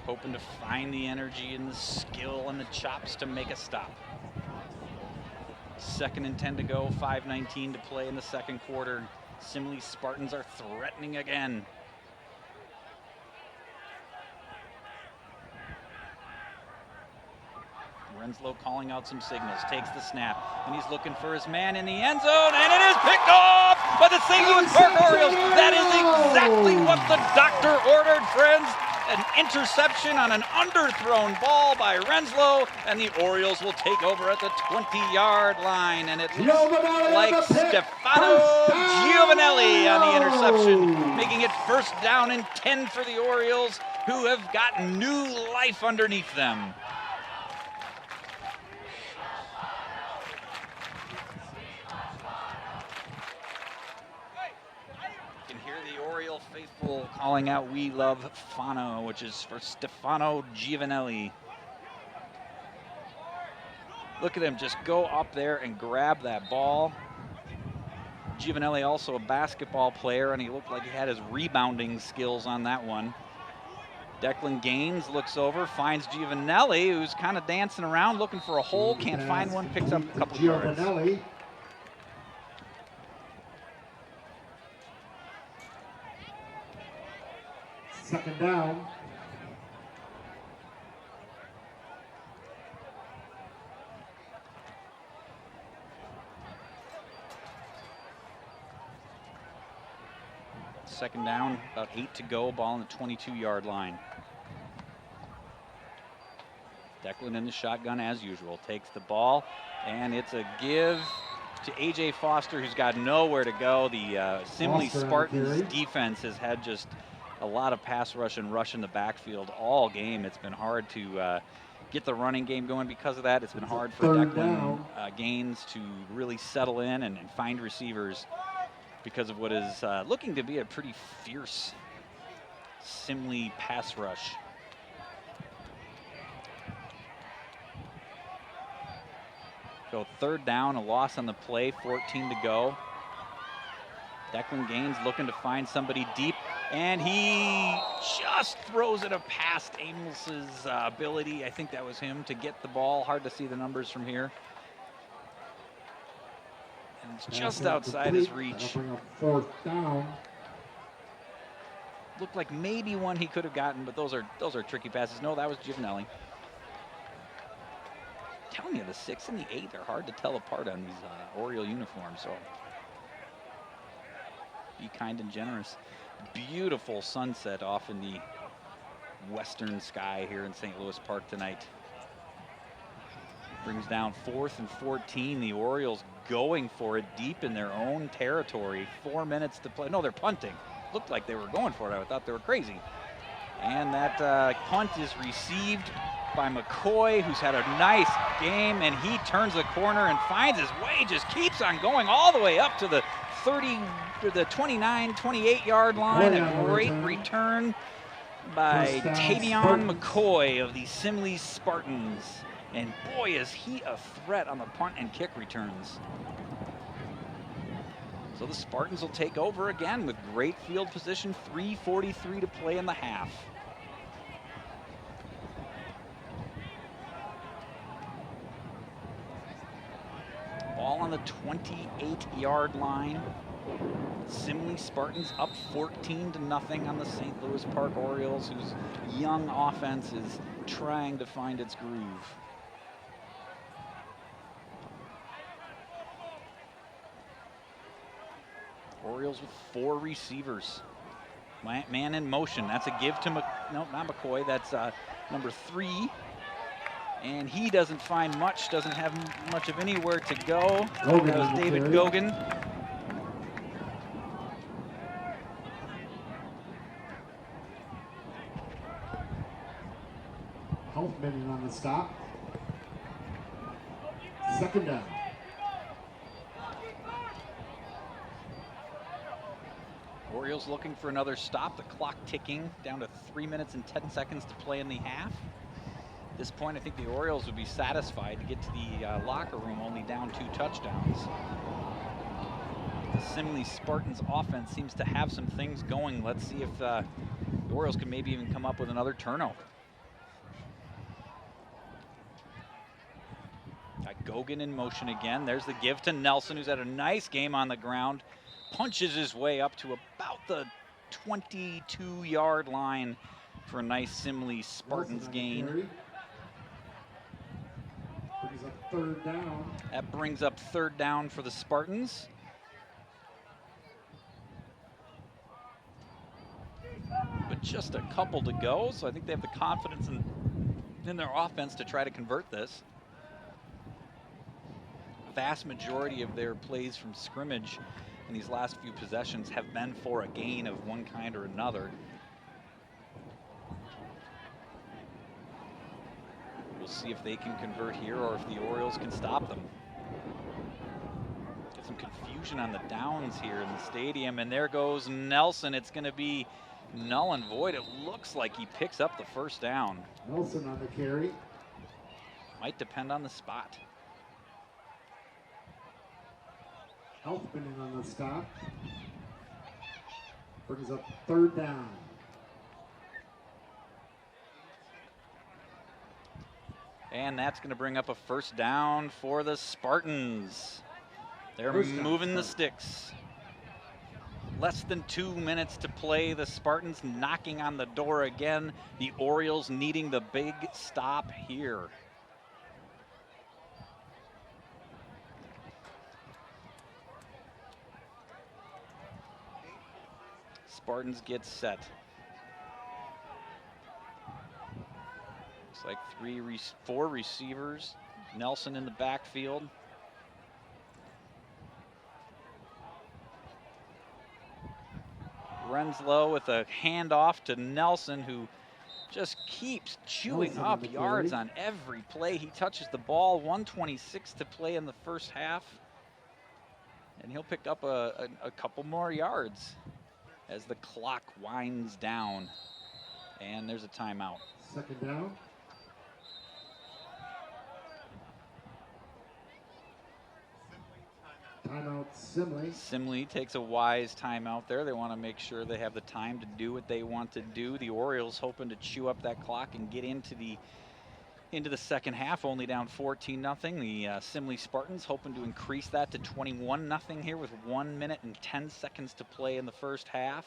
hoping to find the energy and the skill and the chops to make a stop. 2nd and 10 to go, 5:19 to play in the 2nd quarter. Simley Spartans are threatening again. Renslow calling out some signals, takes the snap, and he's looking for his man in the end zone, and it is picked off by the St. Louis Park Orioles. That is exactly what the doctor ordered, friends. an interception on an underthrown ball by Renslow, and the Orioles will take over at the 20-yard line. And it looks like Stefano Giovanelli on the interception, making it first down and 10 for the Orioles, who have gotten new life underneath them. Faithful calling out "We love Fano," which is for Stefano Giovanelli. Look at him just go up there and grab that ball. Giovanelli also a basketball player, and he looked like he had his rebounding skills on that one. Declan Gaines looks over, finds Giovanelli, who's kind of dancing around looking for a hole, can't find one, picks up a couple yards. Second down. Second down, about 8 to go, ball on the 22-yard line. Declan in the shotgun as usual, takes the ball, and it's a give to A.J. Foster, who's got nowhere to go. The Simley Spartans defense has had just a lot of pass rush and rush in the backfield all game. It's been hard to get the running game going because of that. It's been hard for Declan Gaines to really settle in and find receivers because of what is looking to be a pretty fierce Simley pass rush. So third down, a loss on the play, 14 to go. Declan Gaines looking to find somebody deep, and he just throws it past Amos's ability. I think that was him to get the ball. Hard to see the numbers from here. And it's just outside his reach. Fourth down. Looked like maybe one he could have gotten, but those are tricky passes. No, that was Giovanelli. I'm telling you, the 6 and the 8 are hard to tell apart on these Oriole uniforms. So be kind and generous. Beautiful sunset off in the western sky here in St. Louis Park tonight. Brings down 4th and 14. The Orioles going for it deep in their own territory. 4 minutes to play. No, they're punting. Looked like they were going for it. I thought they were crazy. And that punt is received by McCoy, who's had a nice game, and he turns the corner and finds his way, just keeps on going all the way up to the 29, 28-yard line. A great return by Tavion McCoy of the Simley Spartans. And boy, is he a threat on the punt and kick returns. So the Spartans will take over again with great field position, 3:43 to play in the half. Ball on the 28-yard line. Simley Spartans up 14-0 on the St. Louis Park Orioles, whose young offense is trying to find its groove. Orioles with 4 receivers. Man in motion. That's a give to no, not McCoy. That's number 3. And he doesn't find much, doesn't have much of anywhere to go. That was David Gogan. Hoffman on the stop. Second down. Orioles looking for another stop. The clock ticking down to 3 minutes and 10 seconds to play in the half. At this point, I think the Orioles would be satisfied to get to the locker room only down 2 touchdowns. The Simley Spartans offense seems to have some things going. Let's see if the Orioles can maybe even come up with another turnover. Got Gogan in motion again. There's the give to Nelson, who's had a nice game on the ground. Punches his way up to about the 22-yard line for a nice Simley Spartans gain. Brings up third down. That brings up third down for the Spartans. But just a couple to go, so I think they have the confidence in their offense to try to convert this. A vast majority of their plays from scrimmage in these last few possessions have been for a gain of one kind or another. We'll see if they can convert here or if the Orioles can stop them. Get some confusion on the downs here in the stadium, and there goes Nelson. It's going to be null and void. It looks like he picks up the first down. Nelson on the carry. Might depend on the spot. Elfman on the stop. Brings up 3rd down. And that's going to bring up a first down for the Spartans. They're moving the sticks. Less than 2 minutes to play. The Spartans knocking on the door again. The Orioles needing the big stop here. Spartans get set. Looks like 4 receivers. Nelson in the backfield. Renslow with a handoff to Nelson, who just keeps chewing up yards on every play he touches the ball. 1:26 to play in the first half. And he'll pick up a couple more yards as the clock winds down. And there's a timeout. 2nd down. Timeout, Simley. Simley takes a wise timeout there. They want to make sure they have the time to do what they want to do. The Orioles hoping to chew up that clock and get into the second half, only down 14-0. The Simley Spartans hoping to increase that to 21-0 here with 1 minute and 10 seconds to play in the first half.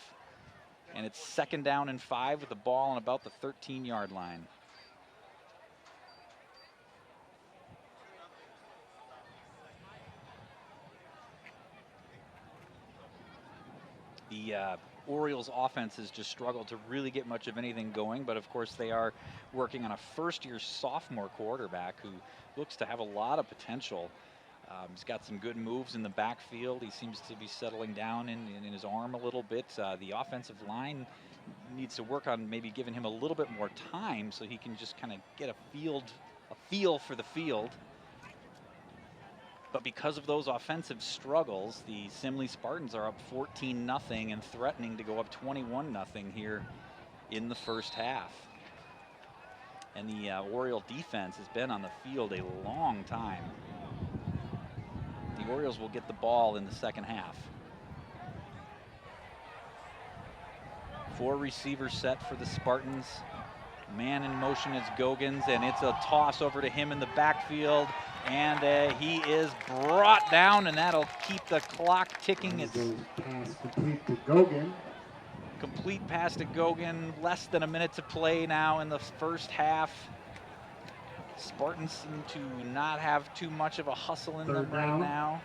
And it's 2nd down and 5 with the ball on about the 13-yard line. The Orioles offense has just struggled to really get much of anything going, but of course they are working on a first-year sophomore quarterback who looks to have a lot of potential. He's got some good moves in the backfield. He seems to be settling down in his arm a little bit. The offensive line needs to work on maybe giving him a little bit more time so he can just kind of get a feel for the field. But because of those offensive struggles, the Simley Spartans are up 14-0 and threatening to go up 21-0 here in the first half. And the Oriole defense has been on the field a long time. The Orioles will get the ball in the second half. 4 receivers set for the Spartans. Man in motion is Goggins, and it's a toss over to him in the backfield. And he is brought down, and that'll keep the clock ticking. It's pass complete to Goggin. Complete pass to Goggin. Less than a minute to play now in the first half. Spartans seem to not have too much of a hustle in them right now.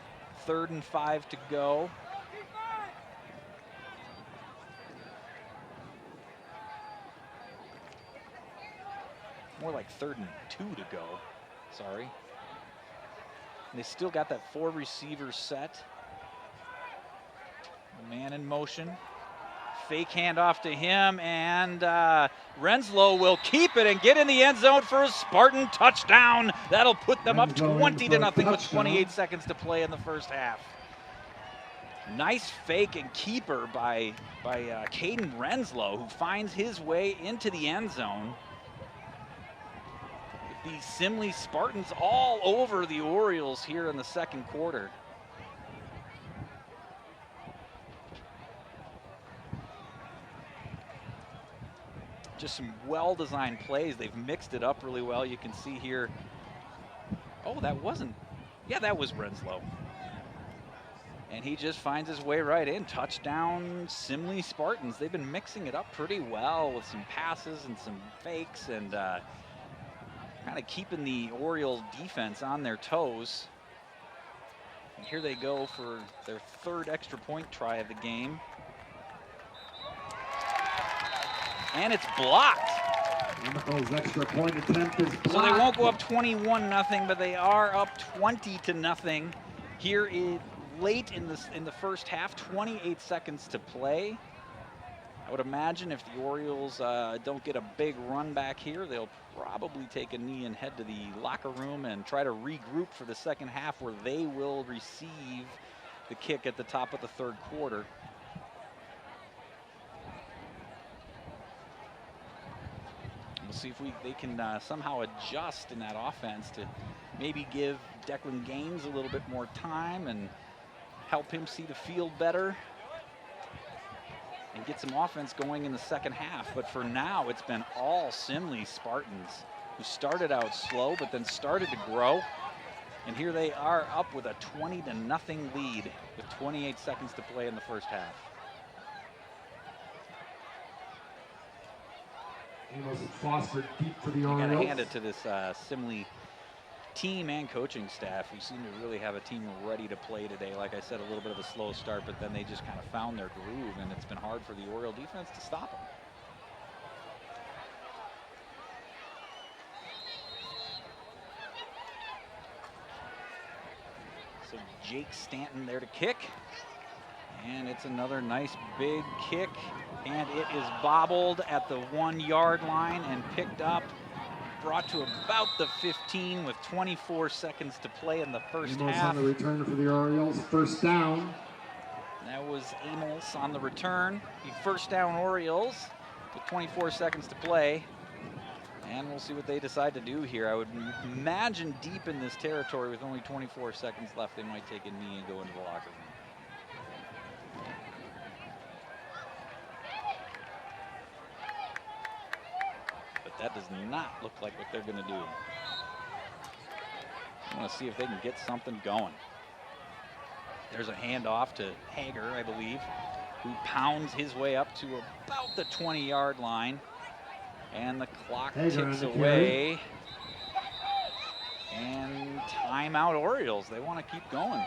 3rd and 5 to go. More like 3rd and 2 to go. Sorry. And they still got that 4 receivers set. Man in motion. Fake handoff to him, and Renslow will keep it and get in the end zone for a Spartan touchdown. That'll put them up 20-0 with 28 seconds to play in the first half. Nice fake and keeper by Caden Renslow, who finds his way into the end zone. The Simley Spartans all over the Orioles here in the second quarter. Just some well-designed plays. They've mixed it up really well. You can see here. Oh, that was Renslow. And he just finds his way right in. Touchdown, Simley Spartans. They've been mixing it up pretty well with some passes and some fakes and kind of keeping the Orioles defense on their toes. And here they go for their 3rd extra point try of the game. And it's blocked. Chemical's extra point attempt is blocked. So they won't go up 21-0, but they are up 20-0 here late in the first half. 28 seconds to play. I would imagine if the Orioles don't get a big run back here, they'll probably take a knee and head to the locker room and try to regroup for the second half, where they will receive the kick at the top of the third quarter. We'll see if they can somehow adjust in that offense to maybe give Declan Gaines a little bit more time and help him see the field better and get some offense going in the second half. But for now, it's been all Simley Spartans, who started out slow but then started to grow. And here they are up with a 20-0 lead with 28 seconds to play in the first half. Amos and Foster deep for the You Orioles. got to hand it to this Simley team and coaching staff, who seem to really have a team ready to play today. Like I said, a little bit of a slow start, but then they just kind of found their groove, and it's been hard for the Oriole defense to stop them. So Jake Stanton there to kick. And it's another nice big kick, and it is bobbled at the 1-yard line and picked up, brought to about the 15 with 24 seconds to play in the first half. On the return for the Orioles, first down. That was Amos on the return. The first down Orioles with 24 seconds to play. And we'll see what they decide to do here. I would imagine deep in this territory with only 24 seconds left, they might take a knee and go into the locker room. That does not look like what they're going to do. I want to see if they can get something going. There's a handoff to Hager, I believe, who pounds his way up to about the 20-yard line. And the clock ticks away. And timeout Orioles. They want to keep going.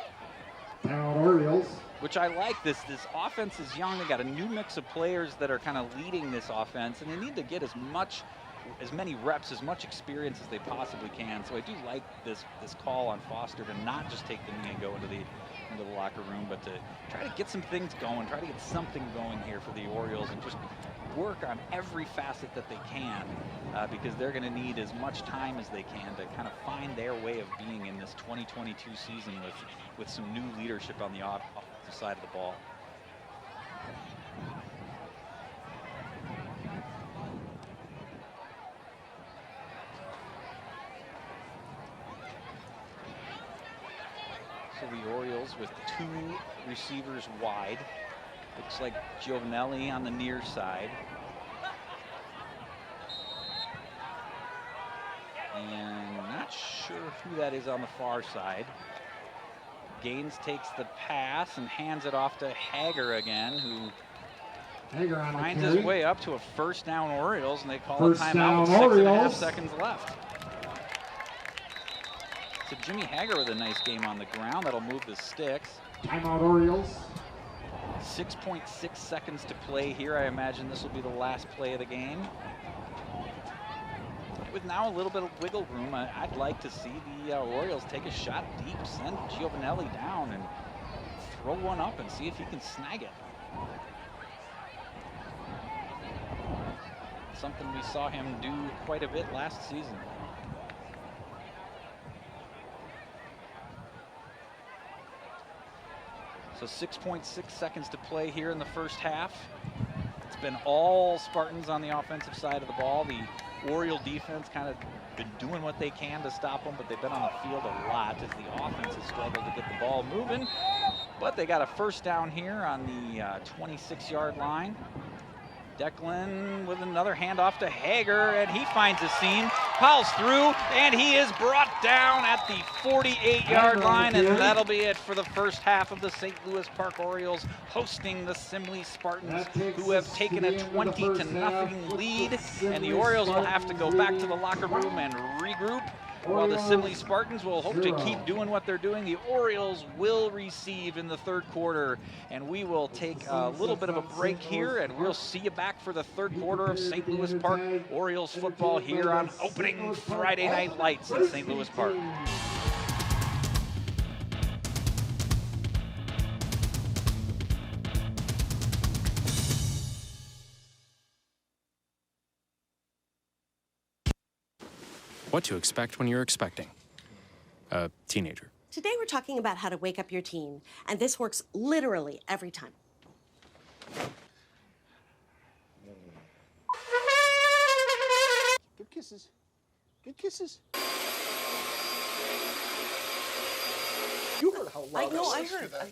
Timeout Orioles. Which I like. This offense is young. They got a new mix of players that are kind of leading this offense, and they need to get as many reps, as much experience as they possibly can. So I do like this call on Foster to not just take the knee and go into the locker room, but to try to get some things going, try to get something going here for the Orioles, and just work on every facet that they can, because they're going to need as much time as they can to kind of find their way of being in this 2022 season with some new leadership on the offensive side of the ball. So the Orioles with 2 receivers wide. Looks like Giovanelli on the near side. And not sure who that is on the far side. Gaines takes the pass and hands it off to Hager again, who finds his way up to a first down Orioles, and they call a timeout with 6.5 seconds left. So Jimmy Hager with a nice game on the ground. That'll move the sticks. Timeout Orioles. 6.6 seconds to play here. I imagine this will be the last play of the game. With now a little bit of wiggle room, I'd like to see the Orioles take a shot deep, send Giovanelli down, and throw one up and see if he can snag it. Something we saw him do quite a bit last season. So 6.6 seconds to play here in the first half. It's been all Spartans on the offensive side of the ball. The Oriole defense kind of been doing what they can to stop them, but they've been on the field a lot as the offense has struggled to get the ball moving. But they got a first down here on the 26-yard line. Declan with another handoff to Hager, and he finds a seam, plows through, and he is brought down at the 48-yard line, and that'll be it for the first half of the St. Louis Park Orioles hosting the Simley Spartans, who have taken a 20-0 lead, and the Orioles will have to go back to the locker room and regroup while the Simley Spartans will hope to keep doing what they're doing, the Orioles will receive in the third quarter. And we will take a little bit of a break here, and we'll see you back for the third quarter of St. Louis Park Orioles football here on opening Friday Night Lights in St. Louis Park. What to expect when you're expecting a teenager. Today we're talking about how to wake up your teen, and this works literally every time. Good kisses. Good kisses. You heard how loud I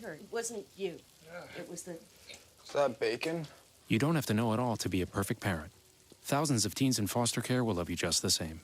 heard. It wasn't you. Yeah. It was the... Is that bacon? You don't have to know it all to be a perfect parent. Thousands of teens in foster care will love you just the same.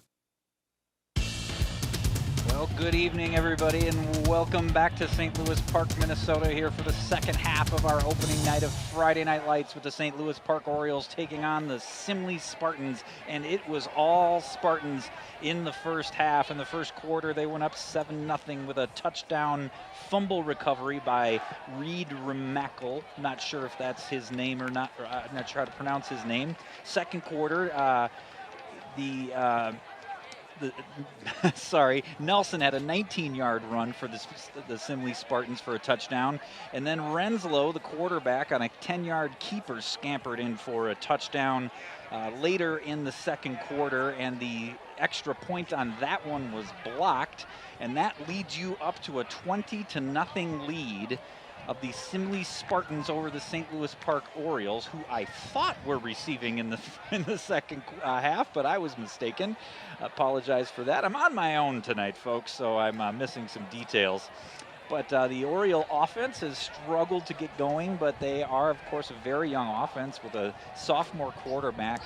Well, good evening, everybody, and welcome back to St. Louis Park, Minnesota, here for the second half of our opening night of Friday Night Lights with the St. Louis Park Orioles taking on the Simley Spartans, and it was all Spartans in the first half. In the first quarter, they went up 7-0 with a touchdown fumble recovery by Reed Remackle. Not sure if that's his name or not. I'm not sure how to pronounce his name. Second quarter, Nelson had a 19-yard run for the Simley Spartans for a touchdown. And then Renslow, the quarterback, on a 10-yard keeper scampered in for a touchdown later in the second quarter. And the extra point on that one was blocked. And that leads you up to a 20-0 lead of the Simley Spartans over the St. Louis Park Orioles, who I thought were receiving in the second half, but I was mistaken. Apologize for that. I'm on my own tonight, folks, so I'm missing some details. But the Oriole offense has struggled to get going, but they are, of course, a very young offense with a sophomore quarterback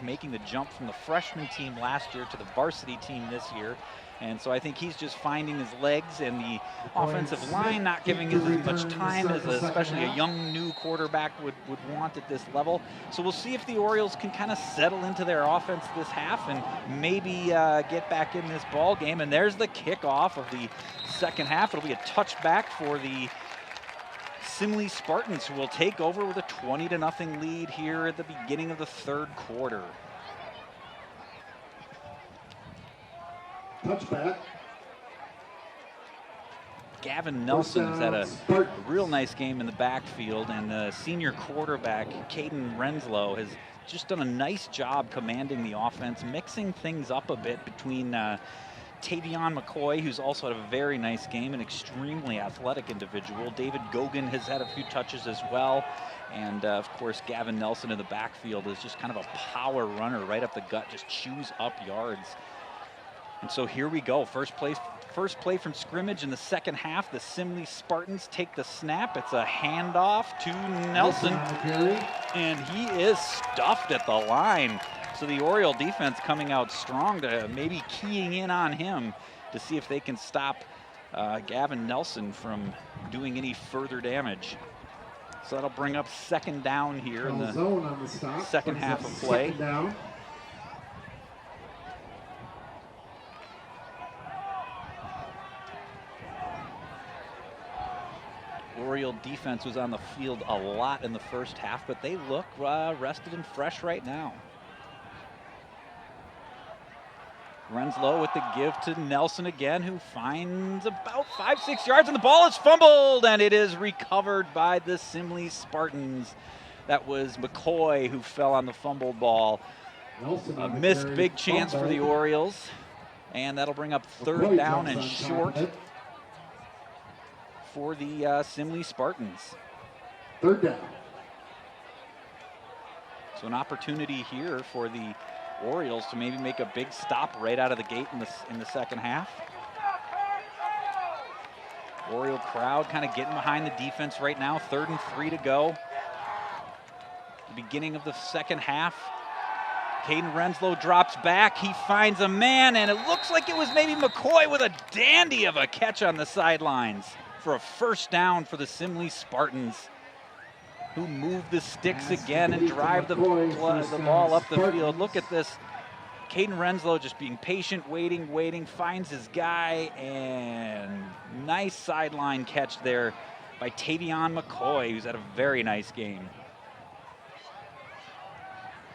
making the jump from the freshman team last year to the varsity team this year. And so I think he's just finding his legs, and the offensive line not giving him as much time as especially a young new quarterback would want at this level. So we'll see if the Orioles can kind of settle into their offense this half and maybe get back in this ball game. And there's the kickoff of the second half. It'll be a touchback for the Simley Spartans, who will take over with a 20-0 lead here at the beginning of the third quarter. Touchback. Gavin Nelson has had a real nice game in the backfield, and the senior quarterback, Caden Renslow, has just done a nice job commanding the offense, mixing things up a bit between Tavion McCoy, who's also had a very nice game, an extremely athletic individual. David Gogan has had a few touches as well. And, of course, Gavin Nelson in the backfield is just kind of a power runner right up the gut, just chews up yards. And so here we go. First play from scrimmage in the second half. The Simley Spartans take the snap. It's a handoff to Nelson, and he is stuffed at the line. So the Oriole defense coming out strong to maybe keying in on him to see if they can stop Gavin Nelson from doing any further damage. So that'll bring up second down here in the second half of play. Oriole defense was on the field a lot in the first half, but they look rested and fresh right now. Renslow with the give to Nelson again, who finds about 5-6 yards, and the ball is fumbled, and it is recovered by the Simley Spartans. That was McCoy who fell on the fumbled ball. A missed big chance for the Orioles, and that'll bring up third down and short for the Simley Spartans. Third down. So an opportunity here for the Orioles to maybe make a big stop right out of the gate in the second half. Oriole crowd kind of getting behind the defense right now. 3rd and 3 to go. The beginning of the second half. Caden Renslow drops back. He finds a man, and it looks like it was maybe McCoy with a dandy of a catch on the sidelines for a first down for the Simley Spartans, who move the sticks again and drive the ball up the field. Look at this Caden Renslow just being patient, waiting, finds his guy, and nice sideline catch there by Tavion McCoy, who's had a very nice game.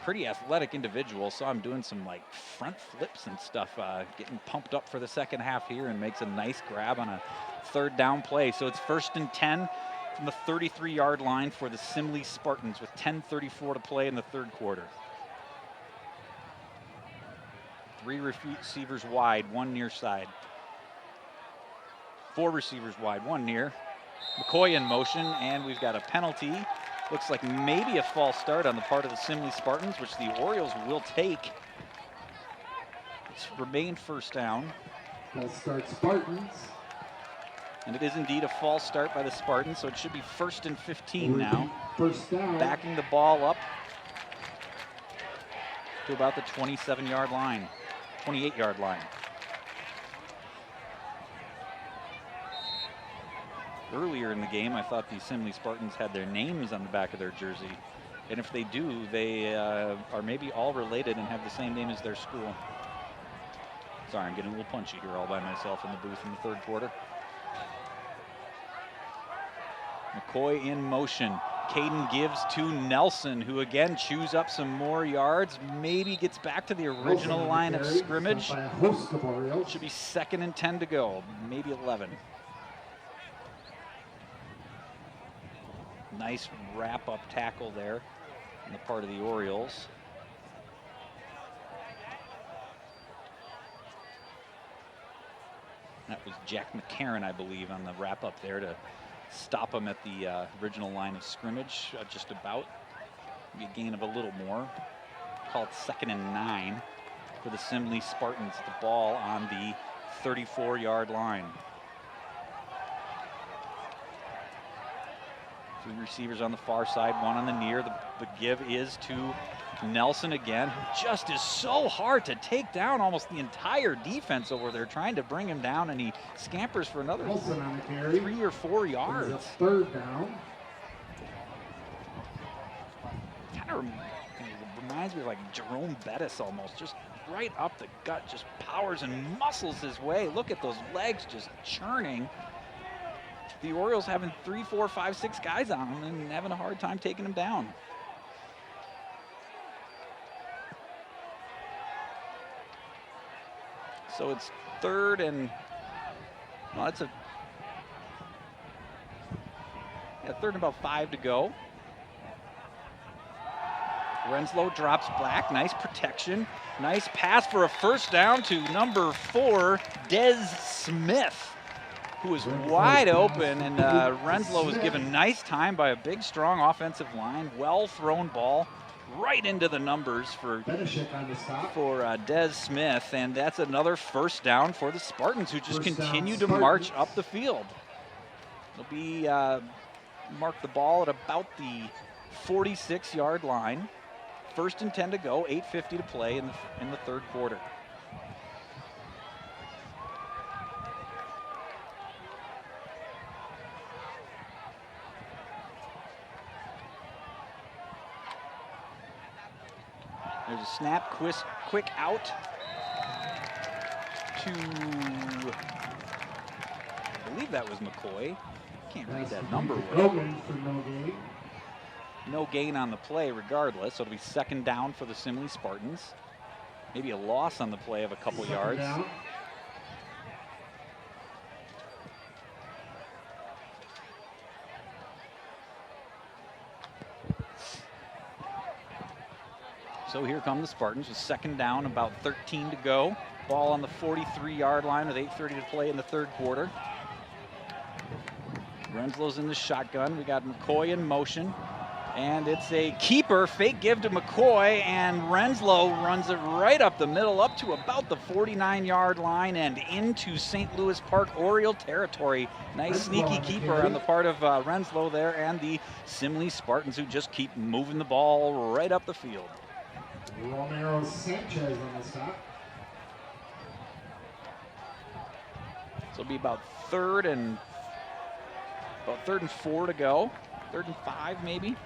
Pretty athletic individual. Saw him doing some like front flips and stuff, getting pumped up for the second half here, and makes a nice grab on a third down play. So it's 1st and 10 from the 33-yard line for the Simley Spartans with 10:34 to play in the third quarter. 3 receivers wide, 1 near side. 4 receivers wide, 1 near. McCoy in motion, and we've got a penalty. Looks like maybe a false start on the part of the Simley Spartans, which the Orioles will take. It's remained 1st down. False start Spartans. And it is indeed a false start by the Spartans, so it should be 1st and 15 now. 1st down. Backing the ball up to about the 27-yard line, 28-yard line. Earlier in the game, I thought the Simley Spartans had their names on the back of their jersey. And if they do, they are maybe all related and have the same name as their school. Sorry, I'm getting a little punchy here all by myself in the booth in the third quarter. McCoy in motion. Caden gives to Nelson, who again chews up some more yards, maybe gets back to the original line of scrimmage. Should be 2nd and 10 to go, maybe 11. Nice wrap-up tackle there on the part of the Orioles. That was Jack McCarron, I believe, on the wrap-up there to stop him at the original line of scrimmage, just about. Maybe a gain of a little more. Called 2nd and 9 for the Simley Spartans. The ball on the 34-yard line. 3 receivers on the far side, 1 on the near. The give is to Nelson again, who just is so hard to take down almost the entire defense over there, trying to bring him down, and he scampers for another 3 or 4 yards. 3rd down. Kind of reminds me of like Jerome Bettis almost, just right up the gut, just powers and muscles his way. Look at those legs just churning. The Orioles having 3, 4, 5, 6 guys on him and having a hard time taking him down. So it's 3rd and, well, it's 3rd and about 5 to go. Renslow drops back, nice protection. Nice pass for a 1st down to number 4, Des Smith, who is wide open, and Renslow was given nice time by a big, strong offensive line. Well thrown ball right into the numbers for Des Smith, and that's another 1st down for the Spartans, who just continue to march up the field. They'll be mark the ball at about the 46-yard line. 1st and 10 to go, 8:50 to play in the third quarter. There's a snap, quick out to, I believe that was McCoy. Can't read that number well. No gain on the play regardless, so it'll be 2nd down for the Simley Spartans. Maybe a loss on the play of a couple yards. Down. So here come the Spartans with 2nd down, about 13 to go. Ball on the 43-yard line with 8:30 to play in the third quarter. Renslow's in the shotgun. We got McCoy in motion. And it's a keeper, fake give to McCoy, and Renslow runs it right up the middle, up to about the 49-yard line and into St. Louis Park Oriole territory. Nice sneaky keeper on the part of Renslow there, and the Simley Spartans, who just keep moving the ball right up the field. Romero Sanchez on the stop. So it'll be about 3rd and 4 to go. 3rd and 5 maybe.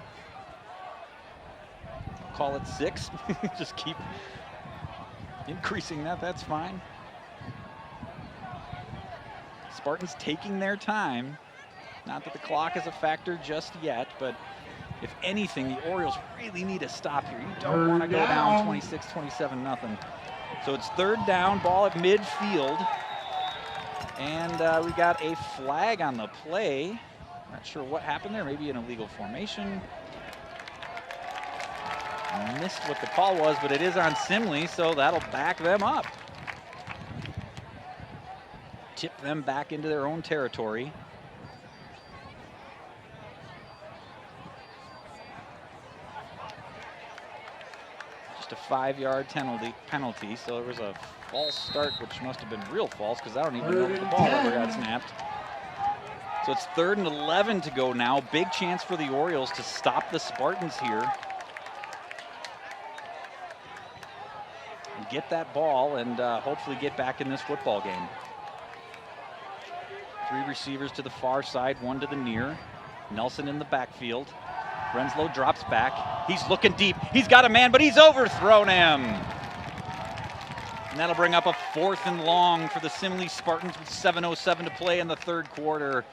Call it 6. Just keep increasing that, that's fine. Spartans taking their time. Not that the clock is a factor just yet, but if anything, the Orioles really need a stop here. You don't want to go down 26-27 nothing. So it's third down, ball at midfield. And we got a flag on the play. Not sure what happened there, maybe an illegal formation. Missed what the call was, but it is on Simley, so that'll back them up. Tip them back into their own territory. Just a 5-yard penalty, so there was a false start, which must have been real false because I don't even know if the ball ever got snapped. So it's 3rd and 11 to go now. Big chance for the Orioles to stop the Spartans here. And get that ball and hopefully get back in this football game. 3 receivers to the far side, 1 to the near. Nelson in the backfield. Renslow drops back. He's looking deep. He's got a man, but he's overthrown him. And that'll bring up a 4th and long for the Simley Spartans with 7:07 to play in the 3rd quarter.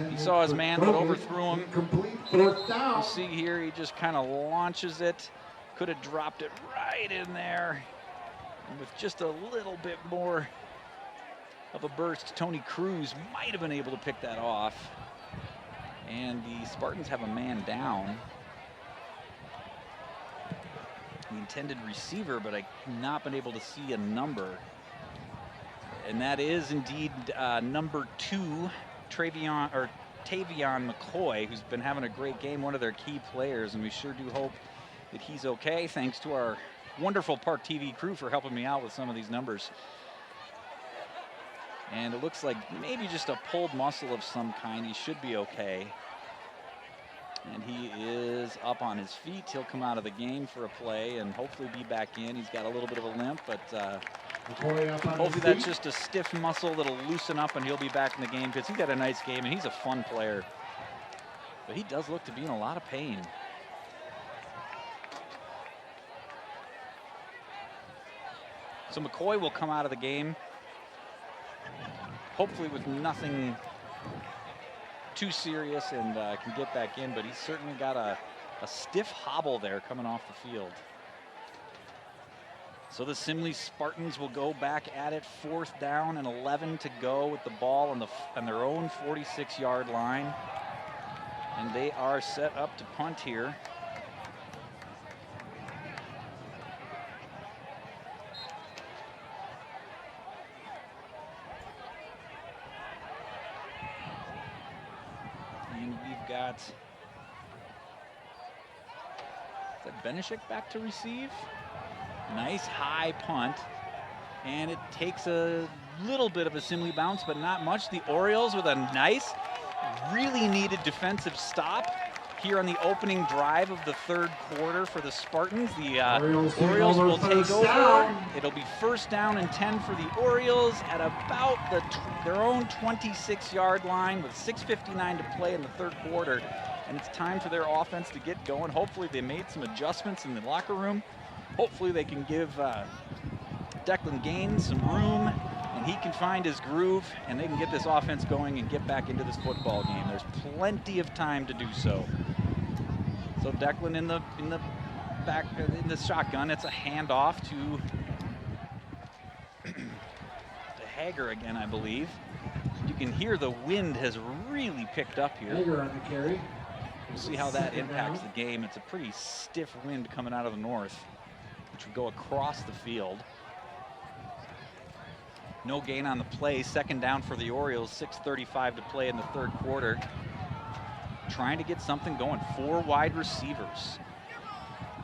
He saw his man, but overthrew him. You see here, he just kind of launches it. Could have dropped it right in there. And with just a little bit more of a burst, Tony Cruz might have been able to pick that off. And the Spartans have a man down. The intended receiver, but I've not been able to see a number. And that is indeed number 2, Tavion McCoy, who's been having a great game, one of their key players, and we sure do hope that he's okay. Thanks to our wonderful ParkTV crew for helping me out with some of these numbers. And it looks like maybe just a pulled muscle of some kind. He should be okay. And he is up on his feet. He'll come out of the game for a play and hopefully be back in. He's got a little bit of a limp, but hopefully that's just a stiff muscle that'll loosen up and he'll be back in the game because he's got a nice game and he's a fun player. But he does look to be in a lot of pain. So McCoy will come out of the game, hopefully with nothing too serious, and can get back in, but he's certainly got a stiff hobble there coming off the field. So the Simley Spartans will go back at it, 4th down and 11 to go with the ball on their own 46-yard line. And they are set up to punt here. And we've got, is that Benishek back to receive? Nice high punt, and it takes a little bit of a Simley bounce, but not much. The Orioles with a nice, really needed defensive stop here on the opening drive of the 3rd quarter for the Spartans. The Orioles will take over. It'll be 1st down and 10 for the Orioles at about their own 26-yard line with 6:59 to play in the 3rd quarter. And it's time for their offense to get going. Hopefully they made some adjustments in the locker room. Hopefully they can give Declan Gaines some room and he can find his groove and they can get this offense going and get back into this football game. There's plenty of time to do so. So Declan in the shotgun. It's a handoff to Hager again, I believe. You can hear the wind has really picked up here. Hager on the carry. We'll see how that impacts the game. It's a pretty stiff wind coming out of the north, which would go across the field. No gain on the play. 2nd down for the Orioles. 6:35 to play in the 3rd quarter. Trying to get something going. 4 wide receivers.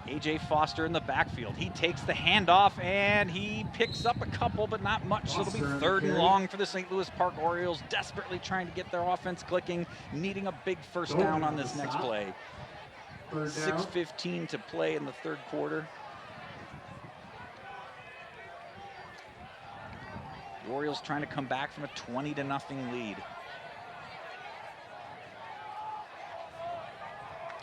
A.J. Foster in the backfield. He takes the handoff and he picks up a couple, but not much. So it'll be 3rd and long for the St. Louis Park Orioles, desperately trying to get their offense clicking, needing a big 1st down on this next play. 6:15 to play in the 3rd quarter. The Orioles trying to come back from a 20-0 lead.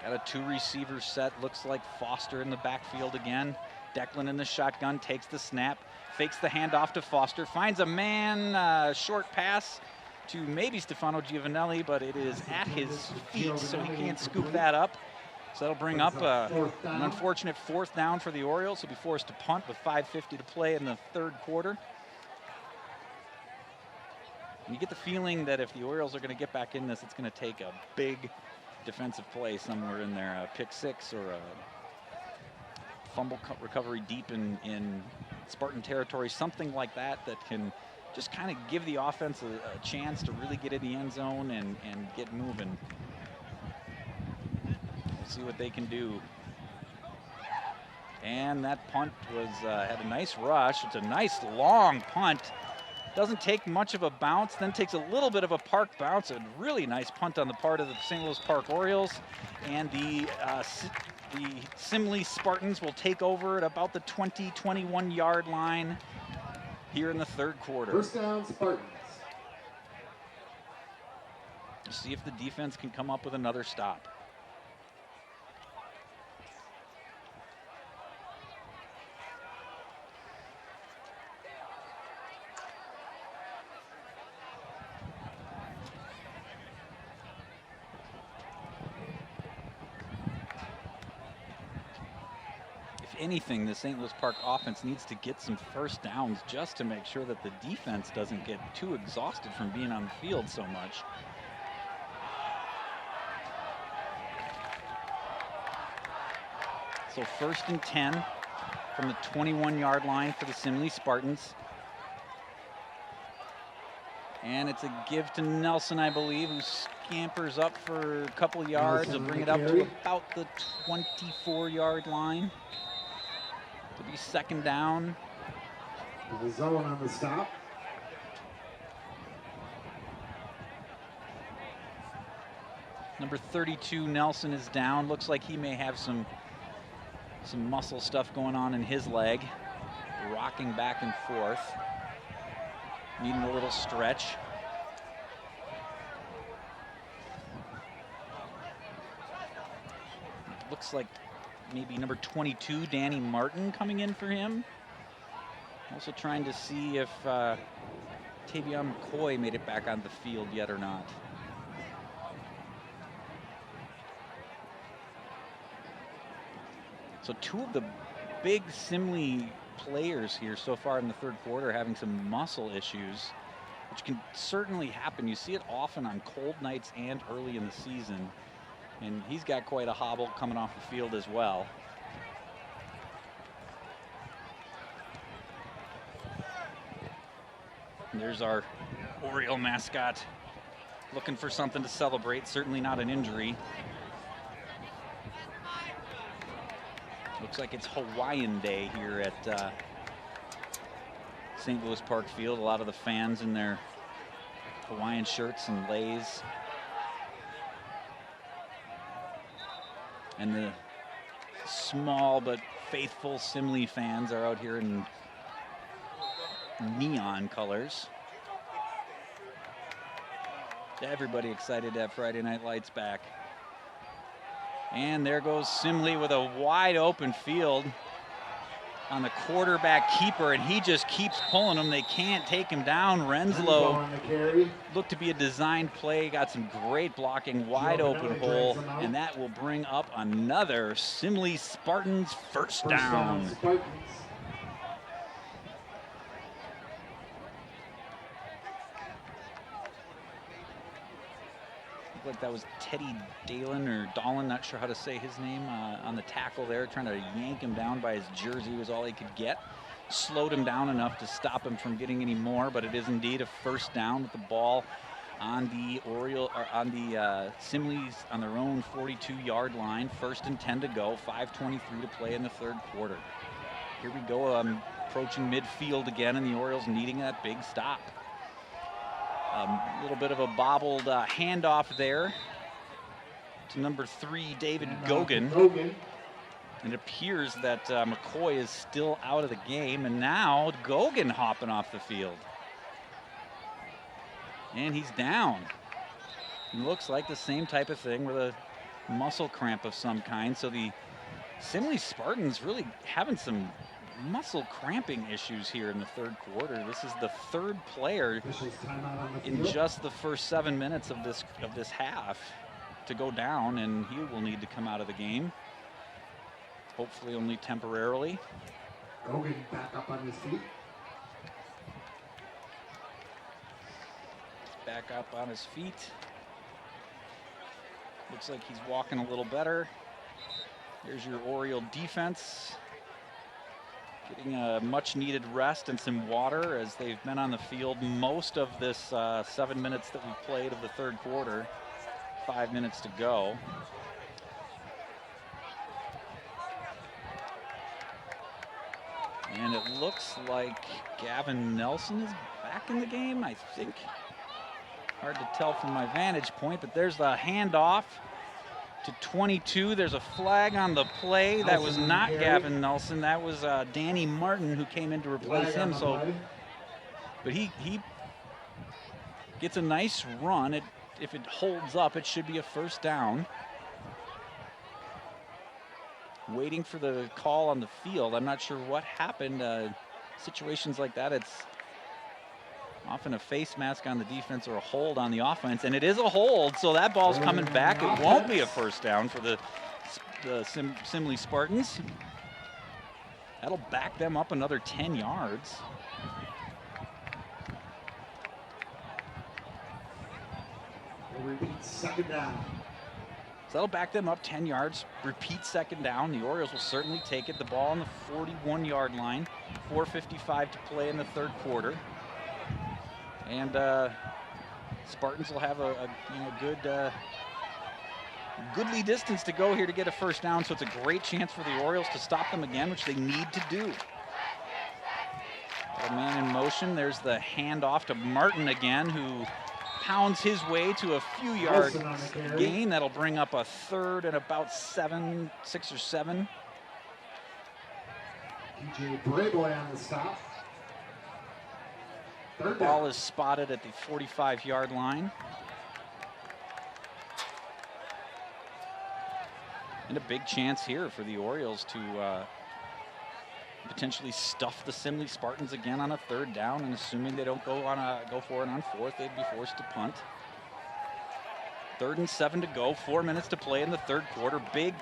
Got a 2-receiver set. Looks like Foster in the backfield again. Declan in the shotgun, takes the snap, fakes the handoff to Foster, finds a man, short pass to maybe Stefano Giovanelli, but it is at his feet, so he can't scoop that up. So that'll bring up an unfortunate 4th down for the Orioles. He'll be forced to punt with 5:50 to play in the 3rd quarter. You get the feeling that if the Orioles are going to get back in this, it's going to take a big defensive play somewhere in there, a pick 6 or a fumble recovery deep in Spartan territory, something like that that can just kind of give the offense a chance to really get in the end zone and get moving. We'll see what they can do. And that punt was had a nice rush. It's a nice long punt. Doesn't take much of a bounce, then takes a little bit of a park bounce. A really nice punt on the part of the St. Louis Park Orioles. And the Simley Spartans will take over at about the 20-21 yard line here in the 3rd quarter. First down, Spartans. See if the defense can come up with another stop. Anything, the St. Louis Park offense needs to get some first downs just to make sure that the defense doesn't get too exhausted from being on the field so much. So 1st and 10 from the 21 yard line for the Simley Spartans. And it's a give to Nelson, I believe, who scampers up for a couple yards. He'll bring it up to about the 24 yard line. To be 2nd down. The zone on the stop. Number 32, Nelson, is down. Looks like he may have some muscle stuff going on in his leg. Rocking back and forth. Needing a little stretch. Looks like maybe number 22, Danny Martin, coming in for him. Also trying to see if Tavion McCoy made it back on the field yet or not. So 2 of the big Simley players here so far in the 3rd quarter having some muscle issues, which can certainly happen. You see it often on cold nights and early in the season. And he's got quite a hobble coming off the field as well. And there's our Oriole mascot looking for something to celebrate, certainly not an injury. Looks like it's Hawaiian Day here at St. Louis Park Field. A lot of the fans in their Hawaiian shirts and leis. And the small but faithful Simley fans are out here in neon colors. Everybody excited to have Friday Night Lights back. And there goes Simley with a wide open field on the quarterback keeper, and he just keeps pulling them. They can't take him down. Renslow looked to be a designed play, got some great blocking, wide open hole, and that will bring up another Simley Spartans first down. Like that was Teddy Dalen or Dolan, not sure how to say his name, on the tackle there, trying to yank him down by his jersey was all he could get. Slowed him down enough to stop him from getting any more, but it is indeed a first down with the ball on the Simleys on their own 42-yard line. 1st and 10 to go, 5:23 to play in the 3rd quarter. Here we go, approaching midfield again, and the Orioles needing that big stop. A little bit of a bobbled handoff there to number 3, David Gogan. It appears that McCoy is still out of the game, and now Gogan hopping off the field. And he's down. It looks like the same type of thing with a muscle cramp of some kind. So the Simley Spartans really having some muscle cramping issues here in the third quarter. This is the third player in just the first 7 minutes of this half to go down, and he will need to come out of the game. Hopefully only temporarily. Gogan back up on his feet. Back up on his feet. Looks like he's walking a little better. Here's your Oriole defense. Getting a much needed rest and some water as they've been on the field most of this 7 minutes that we've played of the third quarter. 5 minutes to go. And it looks like Gavin Nelson is back in the game, I think. Hard to tell from my vantage point, but there's the handoff to 22. There's a flag on the play. That was not Gavin Nelson. That was Danny Martin who came in to replace him. So, but he gets a nice run. If it holds up, it should be a first down. Waiting for the call on the field. I'm not sure what happened. Situations like that, it's often a face mask on the defense or a hold on the offense, and it is a hold, so that ball's coming back. It won't be a first down for the Simley Spartans. That'll back them up another 10 yards. We'll repeat second down. So that'll back them up 10 yards. Repeat second down. The Orioles will certainly take it. The ball on the 41-yard line. 4:55 to play in the third quarter. And Spartans will have a goodly distance to go here to get a first down. So it's a great chance for the Orioles to stop them again, which they need to do. A man in motion. There's the handoff to Martin again, who pounds his way to a few yard gain. That'll bring up a third and about 6 or 7. DJ Brayboy on the stop. The ball is spotted at the 45-yard line. And a big chance here for the Orioles to potentially stuff the Simley Spartans again on a third down, and assuming they don't go for it on fourth, they'd be forced to punt. 3rd and 7 to go, 4 minutes to play in the third quarter. Big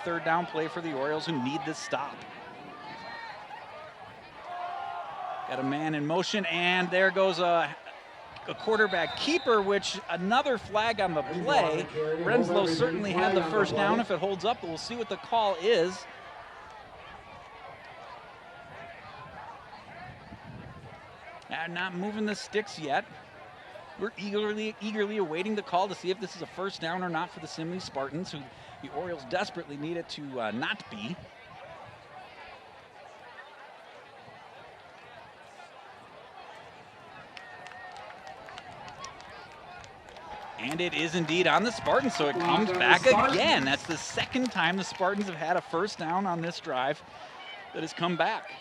third down play for the Orioles, who need this stop. Got a man in motion, and there goes a quarterback keeper, which another flag on the play. Renslow certainly had the first down if it holds up, but we'll see what the call is. Not moving the sticks yet. We're eagerly awaiting the call to see if this is a first down or not for the Simley Spartans, who the Orioles desperately need it to not be. And it is indeed on the Spartans, so it comes back again. That's the second time the Spartans have had a first down on this drive that has come back.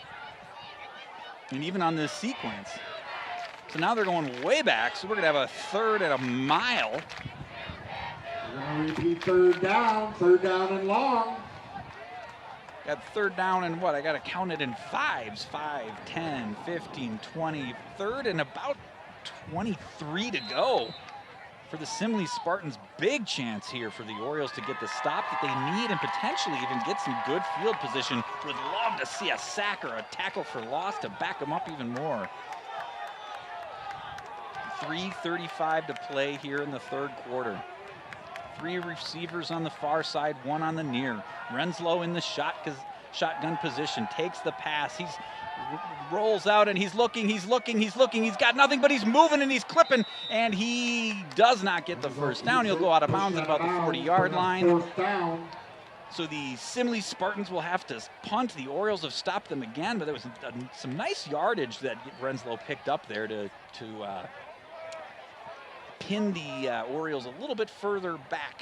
And even on this sequence. So now they're going way back, so we're going to have a 3rd and a mile. We're going to repeat third down and long. Got 3rd down and what? I got to count it in 5s. 5, 10, 15, 20. 3rd and about 23 to go for the Simley Spartans. Big chance here for the Orioles to get the stop that they need and potentially even get some good field position. Would love to see a sack or a tackle for loss to back them up even more. 3:35 to play here in the third quarter. 3 receivers on the far side, 1 on the near. Renslow in the shotgun position, takes the pass. He rolls out and he's looking. He's got nothing, but he's moving and he's clipping, and he does not get the first down. He'll go out of bounds at about the 40-yard line. So the Simley Spartans will have to punt. The Orioles have stopped them again, but there was some nice yardage that Renslow picked up there to pin the Orioles a little bit further back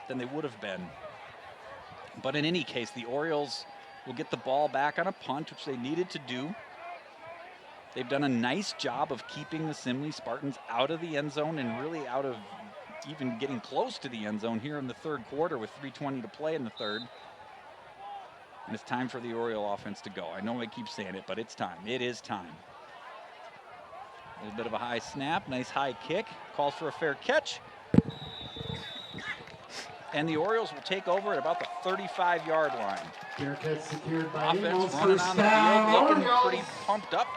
than they would have been. But in any case, the Orioles will get the ball back on a punt, which they needed to do. They've done a nice job of keeping the Simley Spartans out of the end zone and really out of even getting close to the end zone here in the third quarter with 3:20 to play in the third. And it's time for the Oriole offense to go. I know I keep saying it, but it's time. It is time. A little bit of a high snap, nice high kick. Calls for a fair catch. And the Orioles will take over at about the 35-yard line. Fair catch secured by Offense Eagles. running First on the down, field, looking Orioles. pretty pumped up.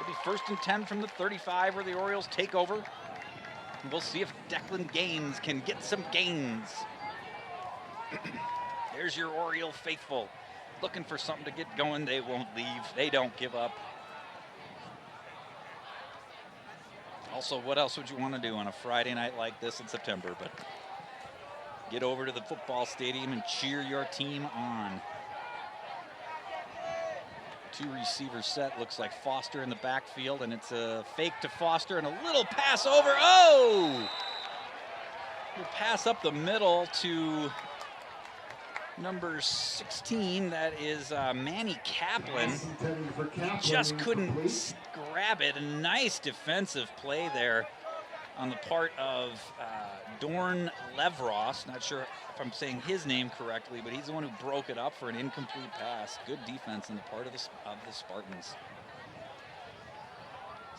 It'll be 1st and 10 from the 35 where the Orioles take over. And we'll see if Declan Gaines can get some gains. There's your Oriole faithful. Looking for something to get going. They won't leave. They don't give up. Also, what else would you want to do on a Friday night like this in September? But get over to the football stadium and cheer your team on. 2 receiver set. Looks like Foster in the backfield, and it's a fake to Foster and a little pass over. Oh! Little pass up the middle to number 16. That is Manny Kaplan. He just couldn't grab it. A nice defensive play there on the part of Dorn Levros. Not sure if I'm saying his name correctly, but he's the one who broke it up for an incomplete pass. Good defense on the part of the Spartans.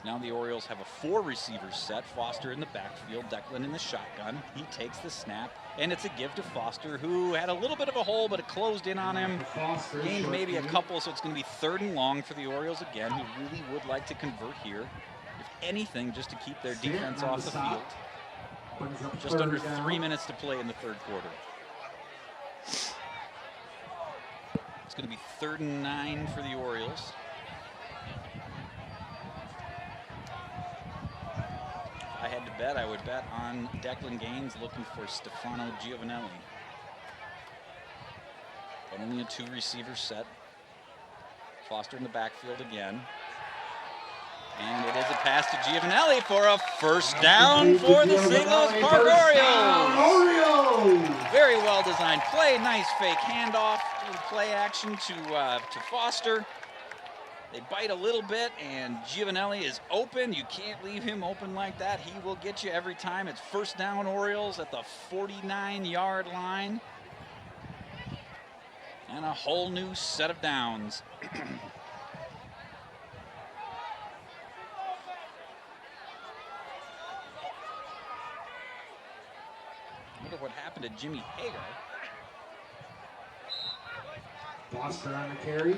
Now the Orioles have a 4 receiver set. Foster in the backfield, Declan in the shotgun. He takes the snap, and it's a give to Foster, who had a little bit of a hole, but it closed in on him. Gained maybe a couple, so it's going to be 3rd and long for the Orioles again, who really would like to convert here. If anything, just to keep their defense off the field. Just under 3 minutes to play in the 3rd quarter. It's going to be 3rd and 9 for the Orioles. If I had to bet, I would bet on Declan Gaines looking for Stefano Giovanelli. But only a 2 receiver set. Foster in the backfield again. And it is a pass to Giovanelli for a 1st down for the St. Louis Park Orioles. Very well designed play, nice fake handoff, little play action to Foster. They bite a little bit, and Giovanelli is open. You can't leave him open like that. He will get you every time. It's 1st down Orioles at the 49-yard line. And a whole new set of downs. I wonder what happened to Jimmy Hager. Foster on the carry.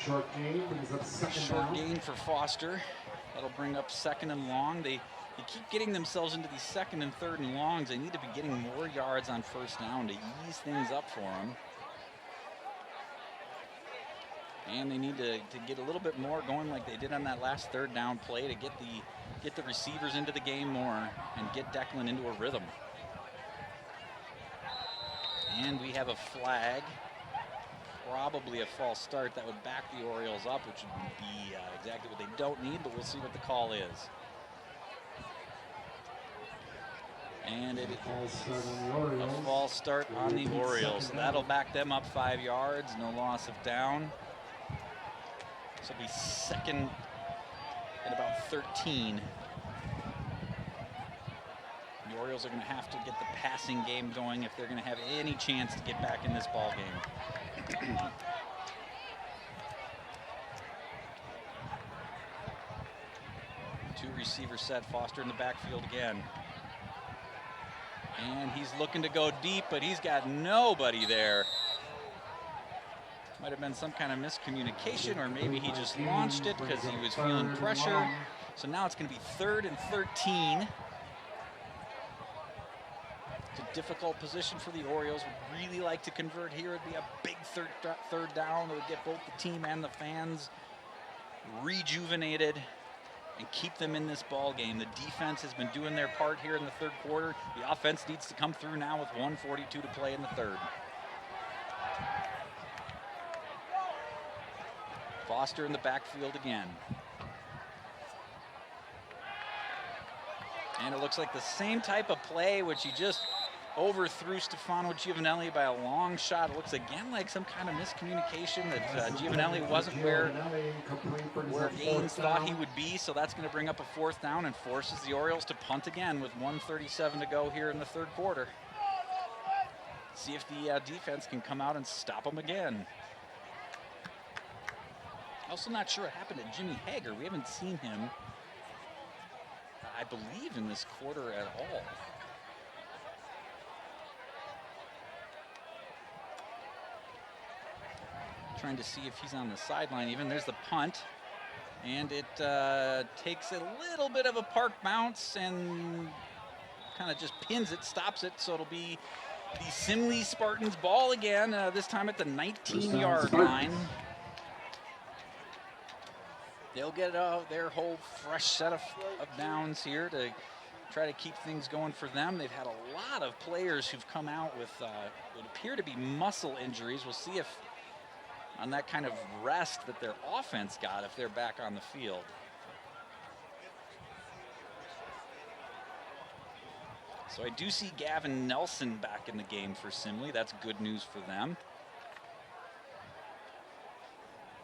Short gain brings up 2nd down. Short gain for Foster. That'll bring up 2nd and long. They keep getting themselves into these 2nd and 3rd and longs. They need to be getting more yards on 1st down to ease things up for them. And they need to get a little bit more going like they did on that last 3rd down play to get the receivers into the game more and get Declan into a rhythm. And we have a flag. Probably a false start that would back the Orioles up, which would be exactly what they don't need, but we'll see what the call is. And it is a false start on the Orioles. So that'll back them up 5 yards, no loss of down. So it'll be 2nd and about 13. The Orioles are going to have to get the passing game going if they're going to have any chance to get back in this ball game. 2 receiver set, Foster in the backfield again. And he's looking to go deep, but he's got nobody there. Might have been some kind of miscommunication, or maybe he just launched it because he was feeling pressure. So now it's going to be 3rd and 13. It's a difficult position for the Orioles. Would really like to convert here. It'd be a big third down. It would get both the team and the fans rejuvenated and keep them in this ball game. The defense has been doing their part here in the 3rd quarter. The offense needs to come through now with 1:42 to play in the 3rd. Foster in the backfield again. And it looks like the same type of play, which he just overthrew Stefano Giovanelli by a long shot. It looks again like some kind of miscommunication that Giovanelli wasn't where Gaines thought he would be. So that's going to bring up a 4th down and forces the Orioles to punt again with 1:37 to go here in the 3rd quarter. See if the defense can come out and stop them again. Also not sure what happened to Jimmy Hager. We haven't seen him, I believe, in this quarter at all. Trying to see if he's on the sideline even. There's the punt. And it takes a little bit of a park bounce and kind of just pins it, stops it. So it'll be the Simley Spartans ball again, this time at the 19-yard line. They'll get their whole fresh set of downs here to try to keep things going for them. They've had a lot of players who've come out with what appear to be muscle injuries. We'll see if on that kind of rest that their offense got, if they're back on the field. So I do see Gavin Nelson back in the game for Simley. That's good news for them.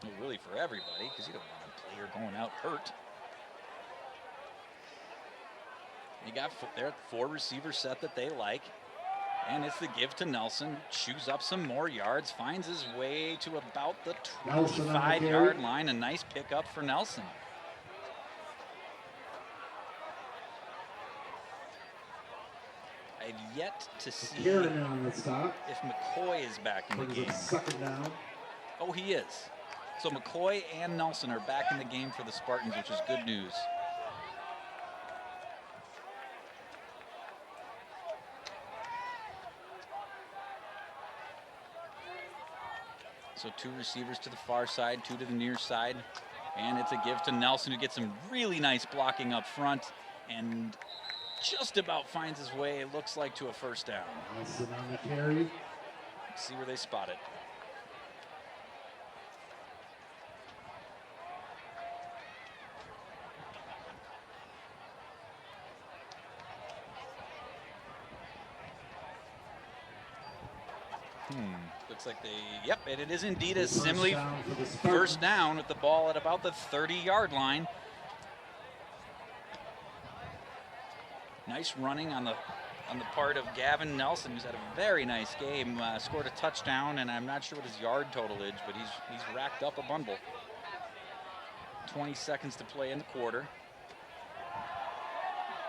Well, really for everybody, because you don't want a player going out hurt. You got their 4 receiver set that they like. And it's the give to Nelson, chews up some more yards, finds his way to about the 25-yard line. A nice pickup for Nelson. I've yet to see if McCoy is back in the game. Oh, he is. So McCoy and Nelson are back in the game for the Spartans, which is good news. So 2 receivers to the far side, 2 to the near side. And it's a give to Nelson, who gets some really nice blocking up front and just about finds his way, it looks like, to a first down. Nelson on the carry. Let's see where they spot it. Looks like they, yep, and it is indeed a Simley first down with the ball at about the 30-yard line. Nice running on the part of Gavin Nelson, who's had a very nice game. Scored a touchdown, and I'm not sure what his yard total is, but he's racked up a bundle. 20 seconds to play in the quarter.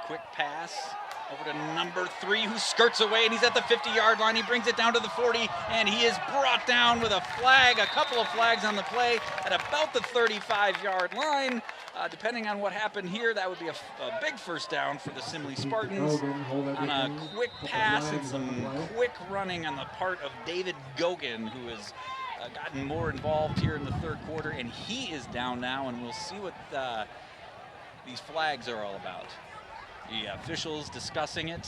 Quick pass over to number 3, who skirts away, and he's at the 50-yard line. He brings it down to the 40, and he is brought down with a flag, a couple of flags on the play at about the 35-yard line. Depending on what happened here, that would be a big first down for the Simley Spartans on a quick pass and some quick running on the part of David Gogan, who has gotten more involved here in the third quarter, and he is down now, and we'll see what these flags are all about. The officials discussing it,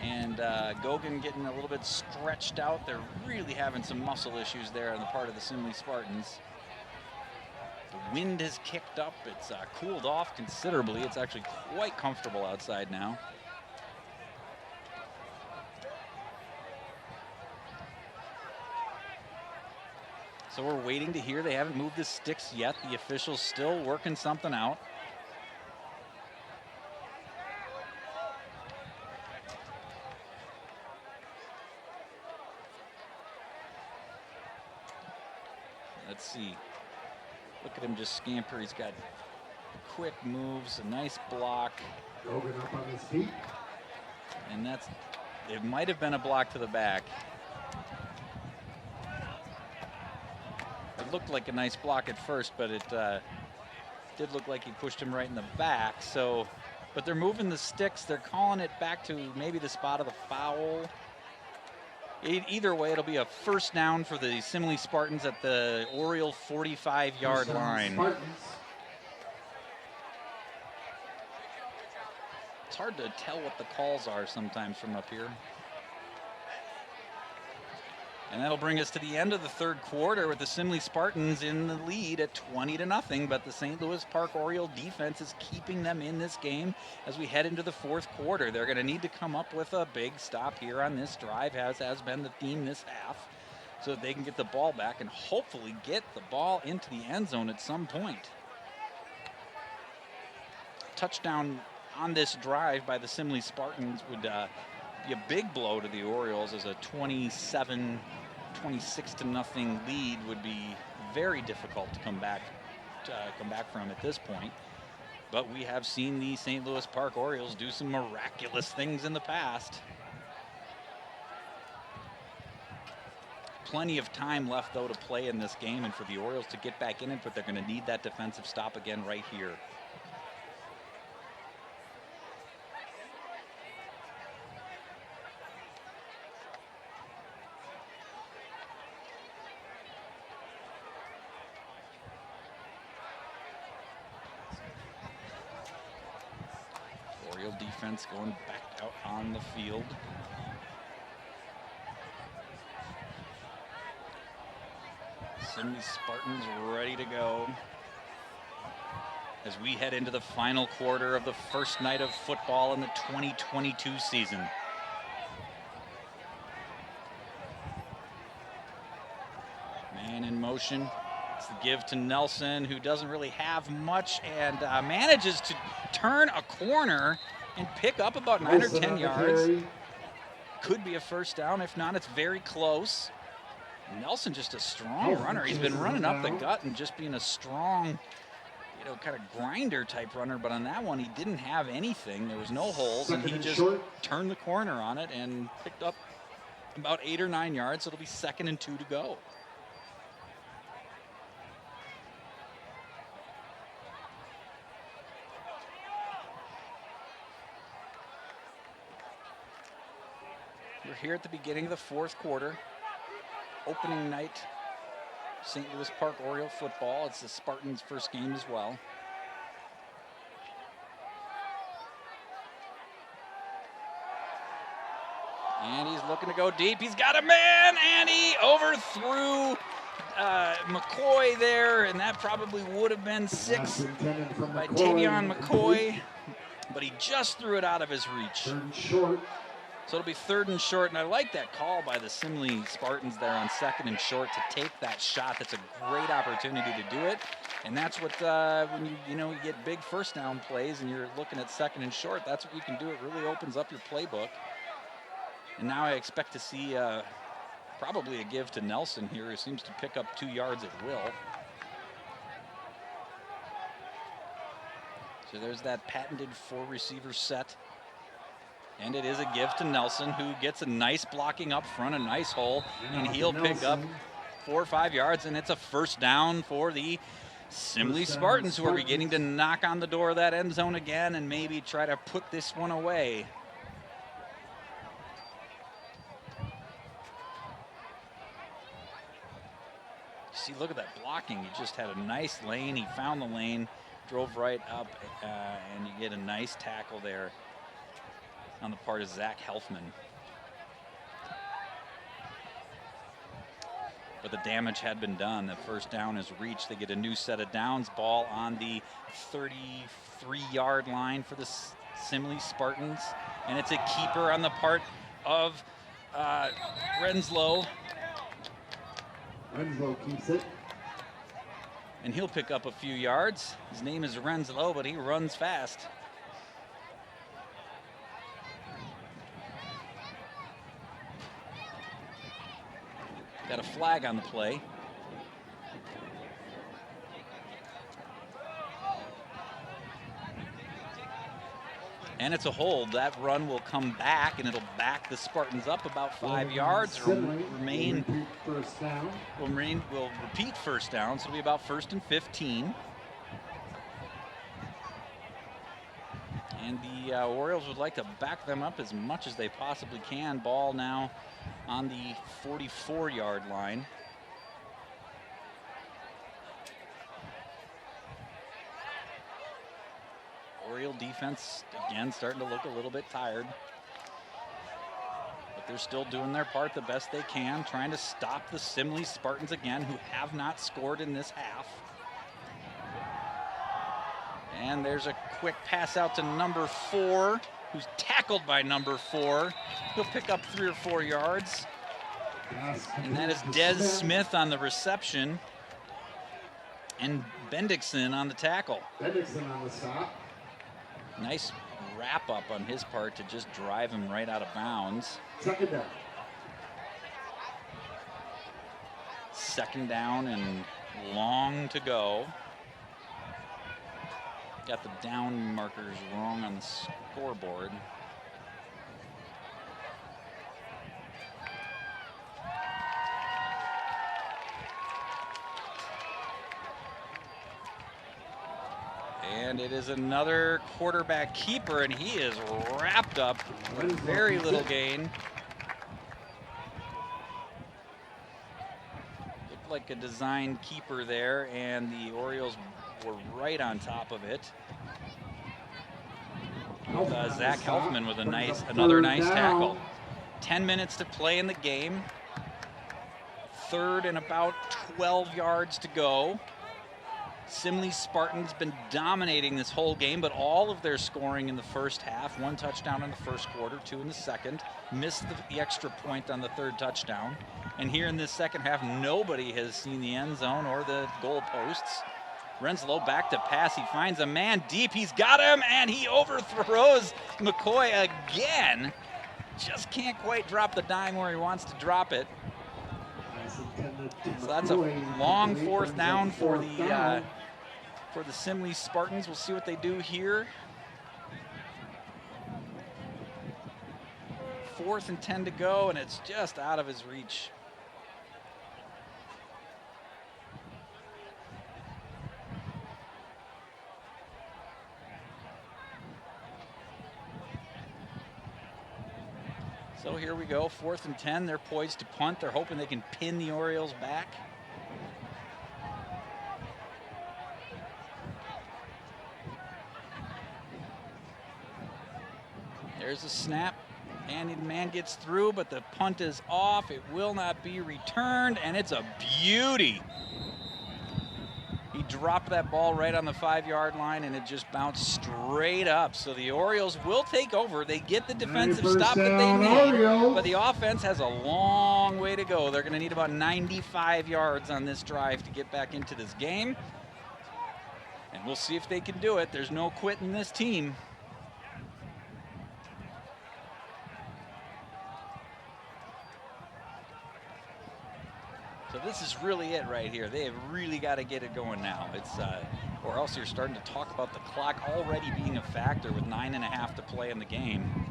and Gogan getting a little bit stretched out. They're really having some muscle issues there on the part of the Simley Spartans. The wind has kicked up. It's cooled off considerably. It's actually quite comfortable outside now. So we're waiting to hear. They haven't moved the sticks yet. The officials still working something out. Let's see. Look at him just scamper. He's got quick moves, a nice block. Gogan up on his feet. And it might have been a block to the back. It looked like a nice block at first, but it did look like he pushed him right in the back. So, but they're moving the sticks. They're calling it back to maybe the spot of the foul. Either way, it'll be a first down for the Simley Spartans at the Oriole 45-yard line. Spartans. It's hard to tell what the calls are sometimes from up here. And that'll bring us to the end of the third quarter with the Simley Spartans in the lead at 20-0, but the St. Louis Park Oriole defense is keeping them in this game as we head into the fourth quarter. They're going to need to come up with a big stop here on this drive, as has been the theme this half, so that they can get the ball back and hopefully get the ball into the end zone at some point. Touchdown on this drive by the Simley Spartans would be a big blow to the Orioles, as a 26-0 lead would be very difficult to come back come back from at this point. But we have seen the St. Louis Park Orioles do some miraculous things in the past. Plenty of time left, though, to play in this game and for the Orioles to get back in it, but they're going to need that defensive stop again right here. Oriole defense going back out on the field. Simley Spartans ready to go as we head into the final quarter of the first night of football in the 2022 season. Man in motion. It's the give to Nelson, who doesn't really have much and manages to turn a corner and pick up about 9 or 10 yards. Could be a first down. If not, it's very close. Nelson just a strong runner. He's been running up the gut and just being a strong, kind of grinder type runner. But on that one, he didn't have anything. There was no holes, and he just turned the corner on it and picked up about 8 or 9 yards. So it'll be 2nd and 2 to go. We're here at the beginning of the 4th quarter. Opening night, St. Louis Park Oriole football. It's the Spartans' first game as well. And he's looking to go deep. He's got a man, and he overthrew McCoy there, and that probably would have been 6 by Tavion McCoy, but he just threw it out of his reach. Short. So it'll be 3rd and short, and I like that call by the Simley Spartans there on 2nd and short to take that shot. That's a great opportunity to do it, and that's what when you get big first down plays and you're looking at 2nd and short, that's what you can do. It really opens up your playbook. And now I expect to see probably a give to Nelson here, who seems to pick up 2 yards at will. So there's that patented 4-receiver set. And it is a give to Nelson, who gets a nice blocking up front, a nice hole, and he'll pick up 4 or 5 yards, and it's a first down for the Simley Spartans, who are beginning to knock on the door of that end zone again and maybe try to put this one away. See, look at that blocking. He just had a nice lane. He found the lane, drove right up, and you get a nice tackle there on the part of Zach Helfman. But the damage had been done. The first down is reached. They get a new set of downs. Ball on the 33-yard line for the Simley Spartans. And it's a keeper on the part of Renslow. Renslow keeps it. And he'll pick up a few yards. His name is Renslow, but he runs fast. Got a flag on the play. And it's a hold. That run will come back, and it'll back the Spartans up about 5 yards. Will repeat first down, so it'll be about 1st and 15. And the Orioles would like to back them up as much as they possibly can. Ball now on the 44-yard line. Oriole defense, again, starting to look a little bit tired. But they're still doing their part the best they can, trying to stop the Simley Spartans again, who have not scored in this half. And there's a quick pass out to number 4, who's tackled by number 4. He'll pick up 3 or 4 yards. And that is Des Smith on the reception. And Bendixson on the tackle. Bendixson on the stop. Nice wrap up on his part to just drive him right out of bounds. 2nd down. 2nd down and long to go. Got the down markers wrong on the scoreboard. And it is another quarterback keeper, and he is wrapped up with very little gain. Looked like a designed keeper there, and the Orioles were right on top of it. With, Zach Helfman with another nice tackle. 10 minutes to play in the game. 3rd and about 12 yards to go. Simley Spartans been dominating this whole game, but all of their scoring in the first half. 1 touchdown in the first quarter, 2 in the second. Missed the extra point on the 3rd touchdown. And here in this second half, nobody has seen the end zone or the goal posts. Renslow back to pass. He finds a man deep. He's got him, and he overthrows McCoy again. Just can't quite drop the dime where he wants to drop it. So that's a long 4th down for the Simley Spartans. We'll see what they do here. 4th and 10 to go, and it's just out of his reach. So here we go, 4th and 10. They're poised to punt. They're hoping they can pin the Orioles back. There's a snap, and the man gets through, but the punt is off. It will not be returned, and it's a beauty. He dropped that ball right on the 5-yard line, and it just bounced straight up. So the Orioles will take over. They get the defensive stop that they need, but the offense has a long way to go. They're going to need about 95 yards on this drive to get back into this game. And we'll see if they can do it. There's no quitting this team. So this is really it right here. They have really got to get it going now. It's or else you're starting to talk about the clock already being a factor with 9.5 to play in the game.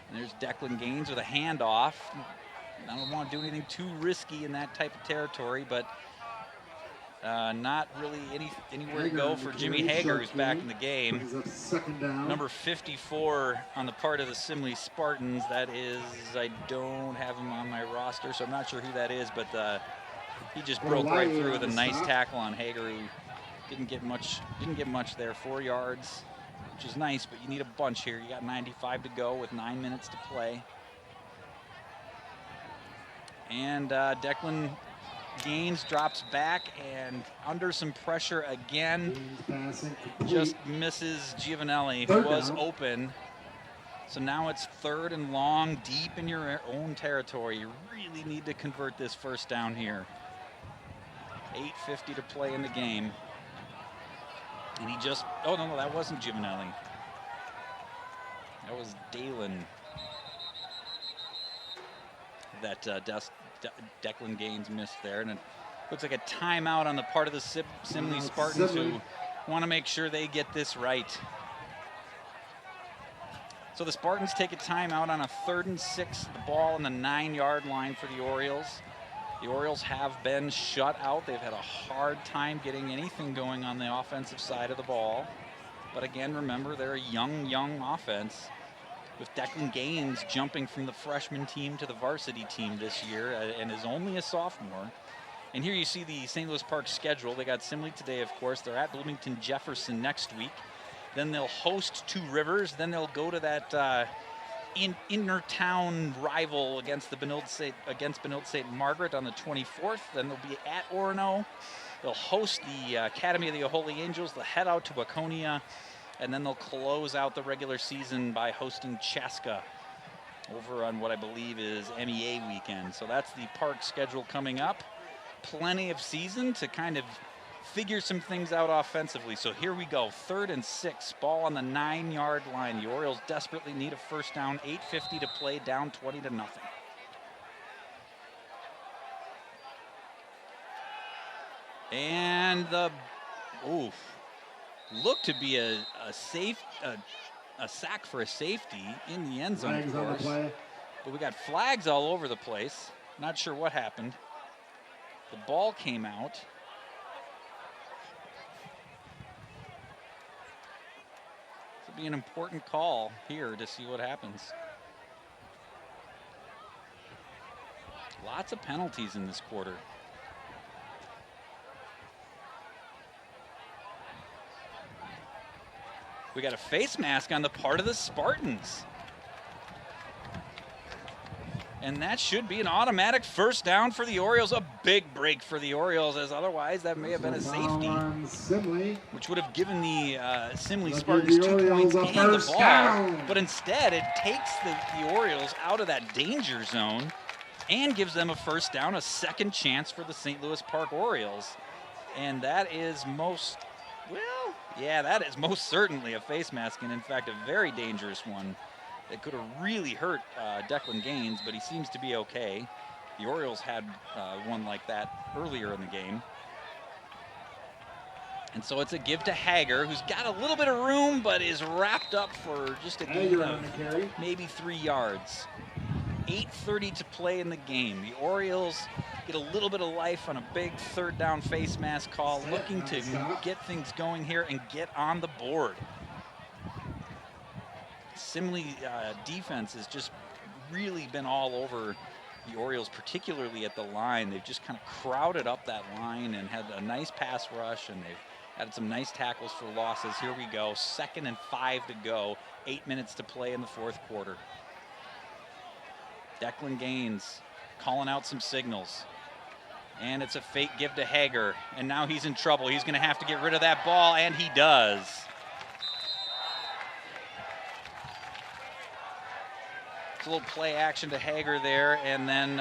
And there's Declan Gaines with a handoff. I don't want to do anything too risky in that type of territory, but not really anywhere to go for Jimmy Hager, who's back in the game. Number 54 on the part of the Simley Spartans. That is, I don't have him on my roster, so I'm not sure who that is, but he just broke right through with a nice tackle on Hager, who didn't get much there. 4 yards, which is nice, but you need a bunch here. You got 95 to go with 9 minutes to play. And Declan Gaines drops back and under some pressure again, just misses Giovanelli, who was open. So now it's 3rd and long, deep in your own territory. You really need to convert this first down here. 8:50 to play in the game. And he just, oh no, that wasn't Giovanelli. That was Dalen. That Declan Gaines missed there, and it looks like a timeout on the part of the Simley Spartans, who want to make sure they get this right. So the Spartans take a timeout on a 3rd and 6, the ball on the 9-yard line for the Orioles. The Orioles have been shut out. They've had a hard time getting anything going on the offensive side of the ball. But again, remember, they're a young offense, with Declan Gaines jumping from the freshman team to the varsity team this year and is only a sophomore. And here you see the St. Louis Park schedule. They got Simley today, of course. They're at Bloomington Jefferson next week. Then they'll host Two Rivers. Then they'll go to that inner-town rival against Benilde St. Margaret on the 24th. Then they'll be at Orono. They'll host the Academy of the Holy Angels. They'll head out to Waconia. And then they'll close out the regular season by hosting Chaska over on what I believe is MEA weekend. So that's the Park schedule coming up. Plenty of season to kind of figure some things out offensively. So here we go, 3rd and 6, ball on the 9-yard line. The Orioles desperately need a first down, 8:50 to play, down 20-0. And the, looked to be a sack for a safety in the end zone, of course. But we got flags all over the place. Not sure what happened. The ball came out. This will be an important call here to see what happens. Lots of penalties in this quarter. We got a face mask on the part of the Spartans. And that should be an automatic first down for the Orioles. A big break for the Orioles, as otherwise that may have been a safety, which would have given the Simley Spartans 2 points and the ball. Down. But instead, it takes the Orioles out of that danger zone and gives them a first down, a second chance for the St. Louis Park Orioles. And that is most certainly a face mask, and in fact, a very dangerous one. It could have really hurt Declan Gaines, but he seems to be okay. The Orioles had one like that earlier in the game. And so it's a give to Hager, who's got a little bit of room, but is wrapped up for just a gain of maybe 3 yards. 8:30 to play in the game. The Orioles get a little bit of life on a big third down face mask call, looking to get things going here and get on the board. Simley defense has just really been all over the Orioles, particularly at the line. They've just kind of crowded up that line and had a nice pass rush, and they've had some nice tackles for losses. Here we go, 2nd and 5 to go, 8 minutes to play in the fourth quarter. Declan Gaines calling out some signals. And it's a fake give to Hager, and now he's in trouble. He's going to have to get rid of that ball, and he does. It's a little play action to Hager there, and then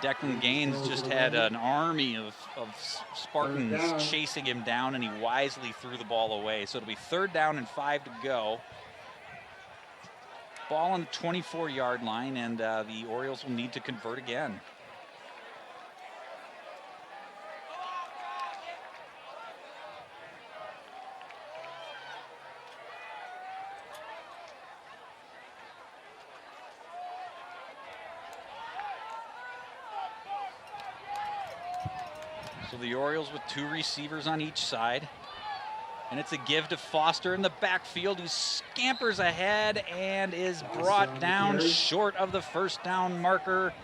Declan Gaines just had an army of Spartans chasing him down, and he wisely threw the ball away. So it'll be 3rd down and 5 to go. Ball on the 24-yard line, and the Orioles will need to convert again. So the Orioles with 2 receivers on each side. And it's a give to Foster in the backfield, who scampers ahead and is brought down short of the first down marker.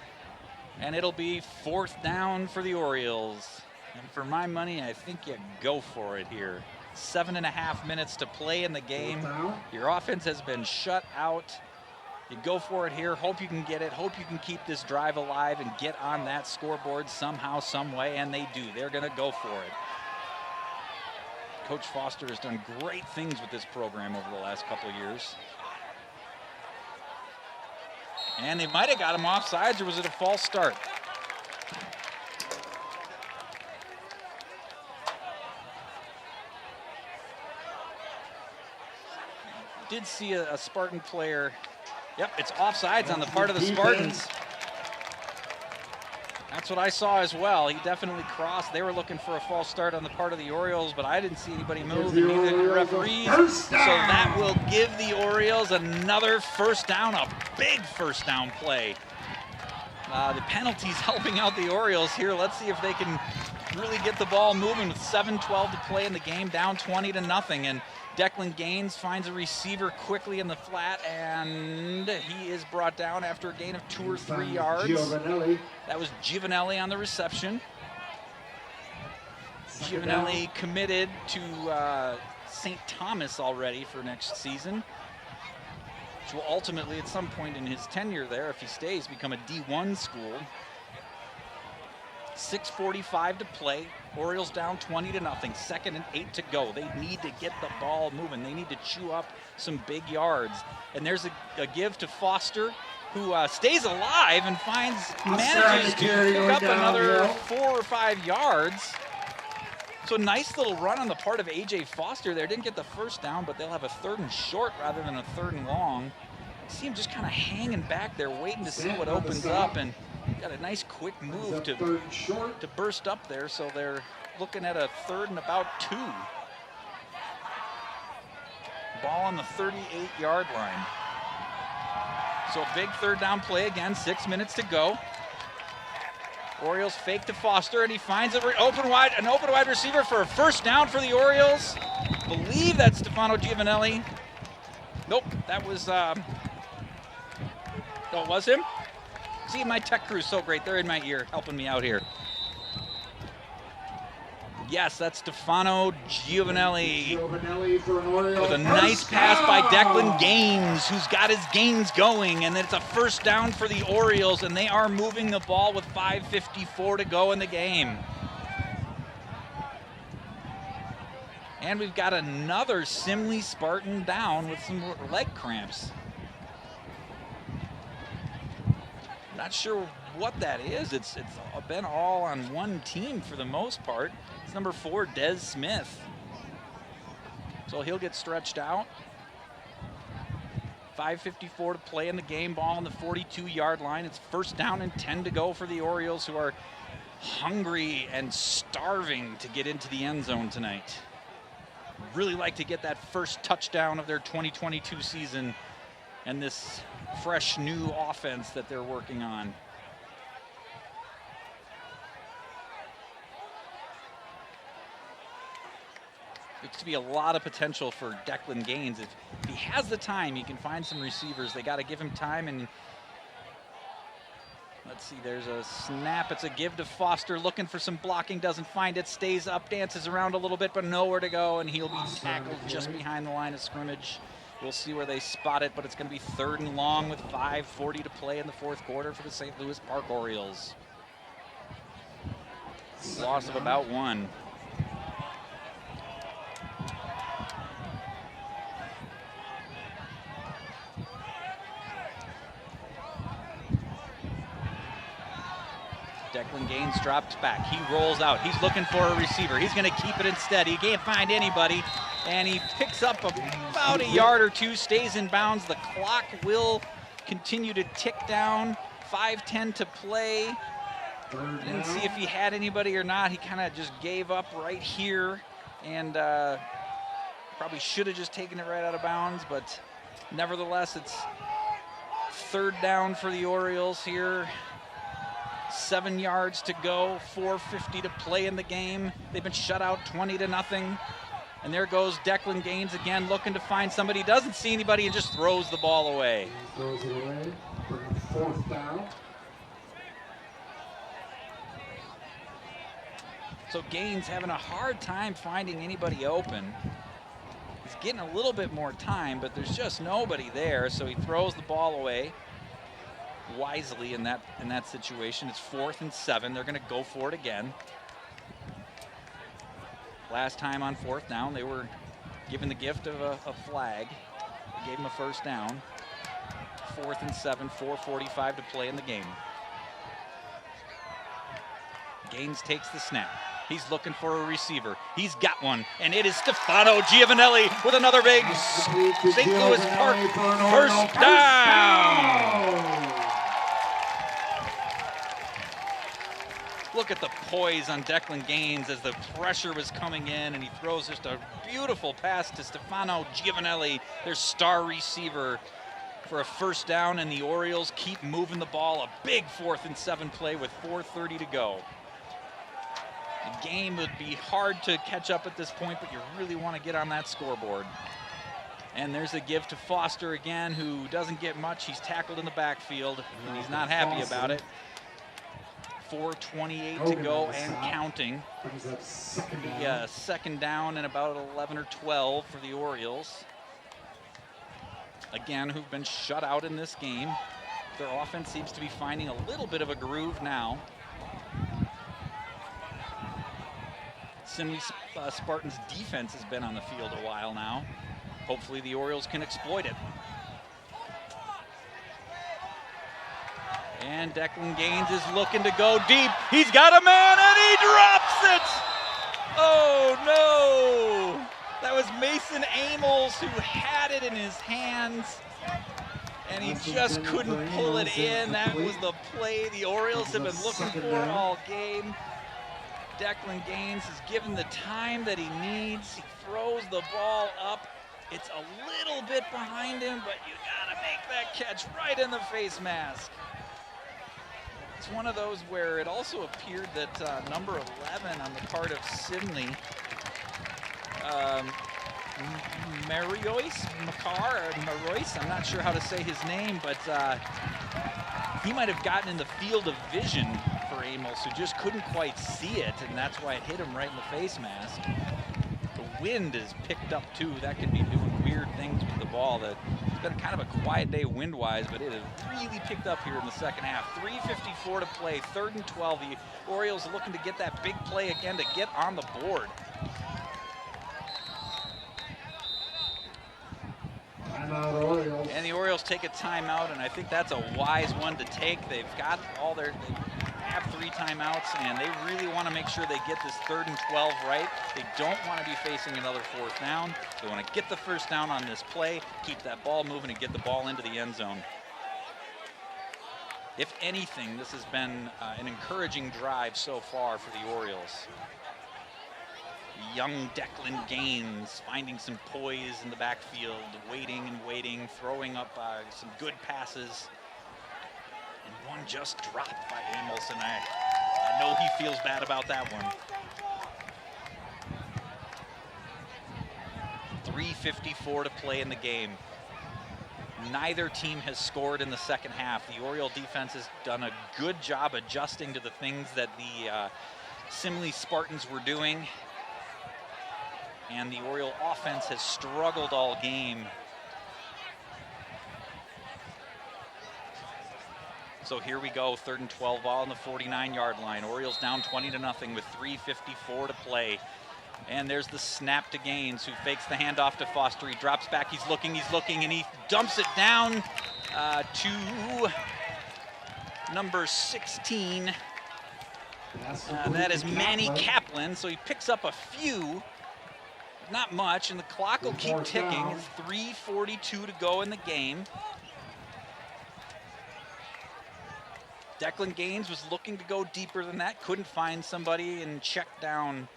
And it'll be 4th down for the Orioles. And for my money, I think you go for it here. 7.5 minutes to play in the game. Your offense has been shut out. You go for it here, hope you can get it, hope you can keep this drive alive and get on that scoreboard somehow, some way, and they do. They're going to go for it. Coach Foster has done great things with this program over the last couple of years. And they might have got him offsides, or was it a false start? Did see a Spartan player. Yep, it's offsides on the part of the Spartans. That's what I saw as well. He definitely crossed. They were looking for a false start on the part of the Orioles, but I didn't see anybody move, and neither did the referees. So that will give the Orioles another first down, a big first down play. The penalties helping out the Orioles here. Let's see if they can really get the ball moving with 7:12 to play in the game, down 20-0. And Declan Gaines finds a receiver quickly in the flat, and he is brought down after a gain of 2 or 3 yards. That was Giovanelli on the reception. Giovanelli committed to St. Thomas already for next season, which will ultimately, at some point in his tenure there, if he stays, become a D1 school. 6:45 to play. Orioles down 20-0. 2nd and 8 to go. They need to get the ball moving. They need to chew up some big yards. And there's a give to Foster, who stays alive and manages to pick up another 4 or 5 yards. So a nice little run on the part of A.J. Foster there. Didn't get the first down, but they'll have a 3rd and short rather than a 3rd and long. See him just kind of hanging back there, waiting to see what opens up, and Got a nice quick move Third and short. to burst up there, so they're looking at a 3rd and about 2. Ball on the 38-yard line. So a big 3rd down play again, 6 minutes to go. Orioles fake to Foster, and he finds an open wide receiver for a 1st down for the Orioles. Believe that's Stefano Giovanelli. Nope, that was, oh, it was him? See, my tech crew's so great. They're in my ear, helping me out here. Yes, that's Stefano Giovanelli. For an Oriole. With a nice pass by Declan Gaines, who's got his gains going, and it's a 1st down for the Orioles, and they are moving the ball with 5:54 to go in the game. And we've got another Simley Spartan down with some leg cramps. Not sure what that is. It's been all on one team for the most part. It's number 4, Des Smith. So he'll get stretched out. 5:54 to play in the game, ball on the 42-yard line. It's 1st down and 10 to go for the Orioles, who are hungry and starving to get into the end zone tonight. Really like to get that first touchdown of their 2022 season and this fresh new offense that they're working on. Looks to be a lot of potential for Declan Gaines. If he has the time, he can find some receivers. They got to give him time. And let's see, there's a snap. It's a give to Foster, looking for some blocking, doesn't find it, stays up, dances around a little bit, but nowhere to go, and he'll be tackled just behind the line of scrimmage. We'll see where they spot it, but it's going to be 3rd and long with 5:40 to play in the 4th quarter for the St. Louis Park Orioles. Loss of about 1. Declan Gaines drops back. He rolls out. He's looking for a receiver. He's going to keep it instead. He can't find anybody, and he picks up about a yard or 2, stays in bounds. The clock will continue to tick down. 5:10 to play. Didn't see if he had anybody or not. He kind of just gave up right here, and probably should have just taken it right out of bounds, but nevertheless, it's 3rd down for the Orioles here. 7 yards to go, 4:50 to play in the game. They've been shut out 20-0. And there goes Declan Gaines again, looking to find somebody. Doesn't see anybody and just throws the ball away. Throws it away. 4th down. So Gaines having a hard time finding anybody open. He's getting a little bit more time, but there's just nobody there, so he throws the ball away wisely in that situation. It's 4th and 7. They're going to go for it again. Last time on 4th down, they were given the gift of a flag. They gave him a 1st down. 4th and 7, 4:45 to play in the game. Gaines takes the snap. He's looking for a receiver. He's got one, and it is Stefano Giovanelli with another big St. Louis Park 1st down. Look at the poise on Declan Gaines as the pressure was coming in, and he throws just a beautiful pass to Stefano Giovanelli, their star receiver, for a 1st down, and the Orioles keep moving the ball. A big 4th and 7 play with 4:30 to go. The game would be hard to catch up at this point, but you really want to get on that scoreboard. And there's a give to Foster again, who doesn't get much. He's tackled in the backfield, and he's not happy about it. 4:28 to go and counting. Yeah, 2nd down and about 11 or 12 for the Orioles. Again, who've been shut out in this game. Their offense seems to be finding a little bit of a groove now. Simley Spartans' defense has been on the field a while now. Hopefully the Orioles can exploit it. And Declan Gaines is looking to go deep. He's got a man, and he drops it! Oh, no! That was Mason Amos who had it in his hands. And he just couldn't pull it in. That was the play the Orioles have been looking for all game. Declan Gaines is given the time that he needs. He throws the ball up. It's a little bit behind him, but you gotta make that catch right in the face mask. It's one of those where it also appeared that number 11 on the part of Simley, Marois, I'm not sure how to say his name, but he might have gotten in the field of vision for Amos, who just couldn't quite see it, and that's why it hit him right in the face mask. The wind is picked up too. That could be doing weird things with the ball. It's been kind of a quiet day wind-wise, but it has really picked up here in the second half. 3:54 to play, 3rd and 12. The Orioles are looking to get that big play again to get on the board. And the Orioles take a timeout, and I think that's a wise one to take. They have 3 timeouts, and they really want to make sure they get this 3rd and 12 right. They don't want to be facing another 4th down. They want to get the 1st down on this play, keep that ball moving, and get the ball into the end zone. If anything, this has been an encouraging drive so far for the Orioles. Young Declan Gaines finding some poise in the backfield, waiting and waiting, throwing up some good passes. And one just dropped by Amos, and I know he feels bad about that one. 3:54 to play in the game. Neither team has scored in the second half. The Oriole defense has done a good job adjusting to the things that the Simley Spartans were doing. And the Oriole offense has struggled all game. So here we go, 3rd and 12, ball on the 49-yard line. Orioles down 20-0 with 3:54 to play. And there's the snap to Gaines, who fakes the handoff to Foster. He drops back, he's looking, and he dumps it down to number 16. That is Manny Kaplan, so he picks up a few. Not much, and the clock will keep ticking. It's 3:42 to go in the game. Declan Gaines was looking to go deeper than that, couldn't find somebody, and checked down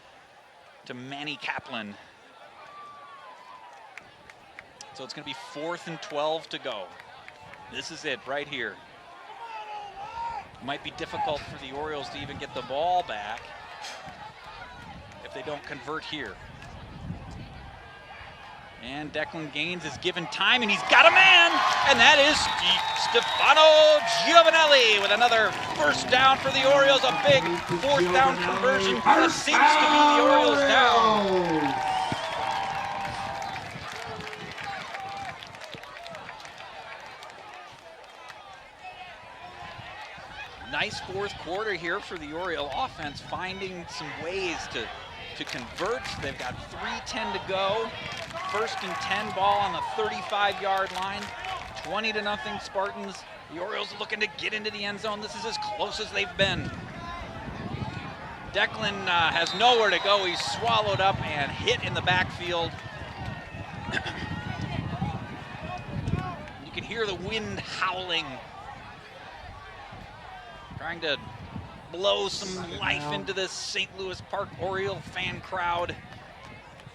to Manny Kaplan. So it's going to be 4th and 12 to go. This is it right here. Might be difficult for the Orioles to even get the ball back if they don't convert here. And Declan Gaines is given time, and he's got a man! And that is Stefano Giovanelli with another 1st down for the Orioles. A big 4th down conversion. That seems to be the Orioles down. Nice 4th quarter here for the Oriole offense, finding some ways to convert. They've got 3:10 to go. 1st and 10, ball on the 35-yard line. 20-0 Spartans. The Orioles looking to get into the end zone. This is as close as they've been. Declan has nowhere to go. He's swallowed up and hit in the backfield. You can hear the wind howling, trying to blow some life into this St. Louis Park Oriole fan crowd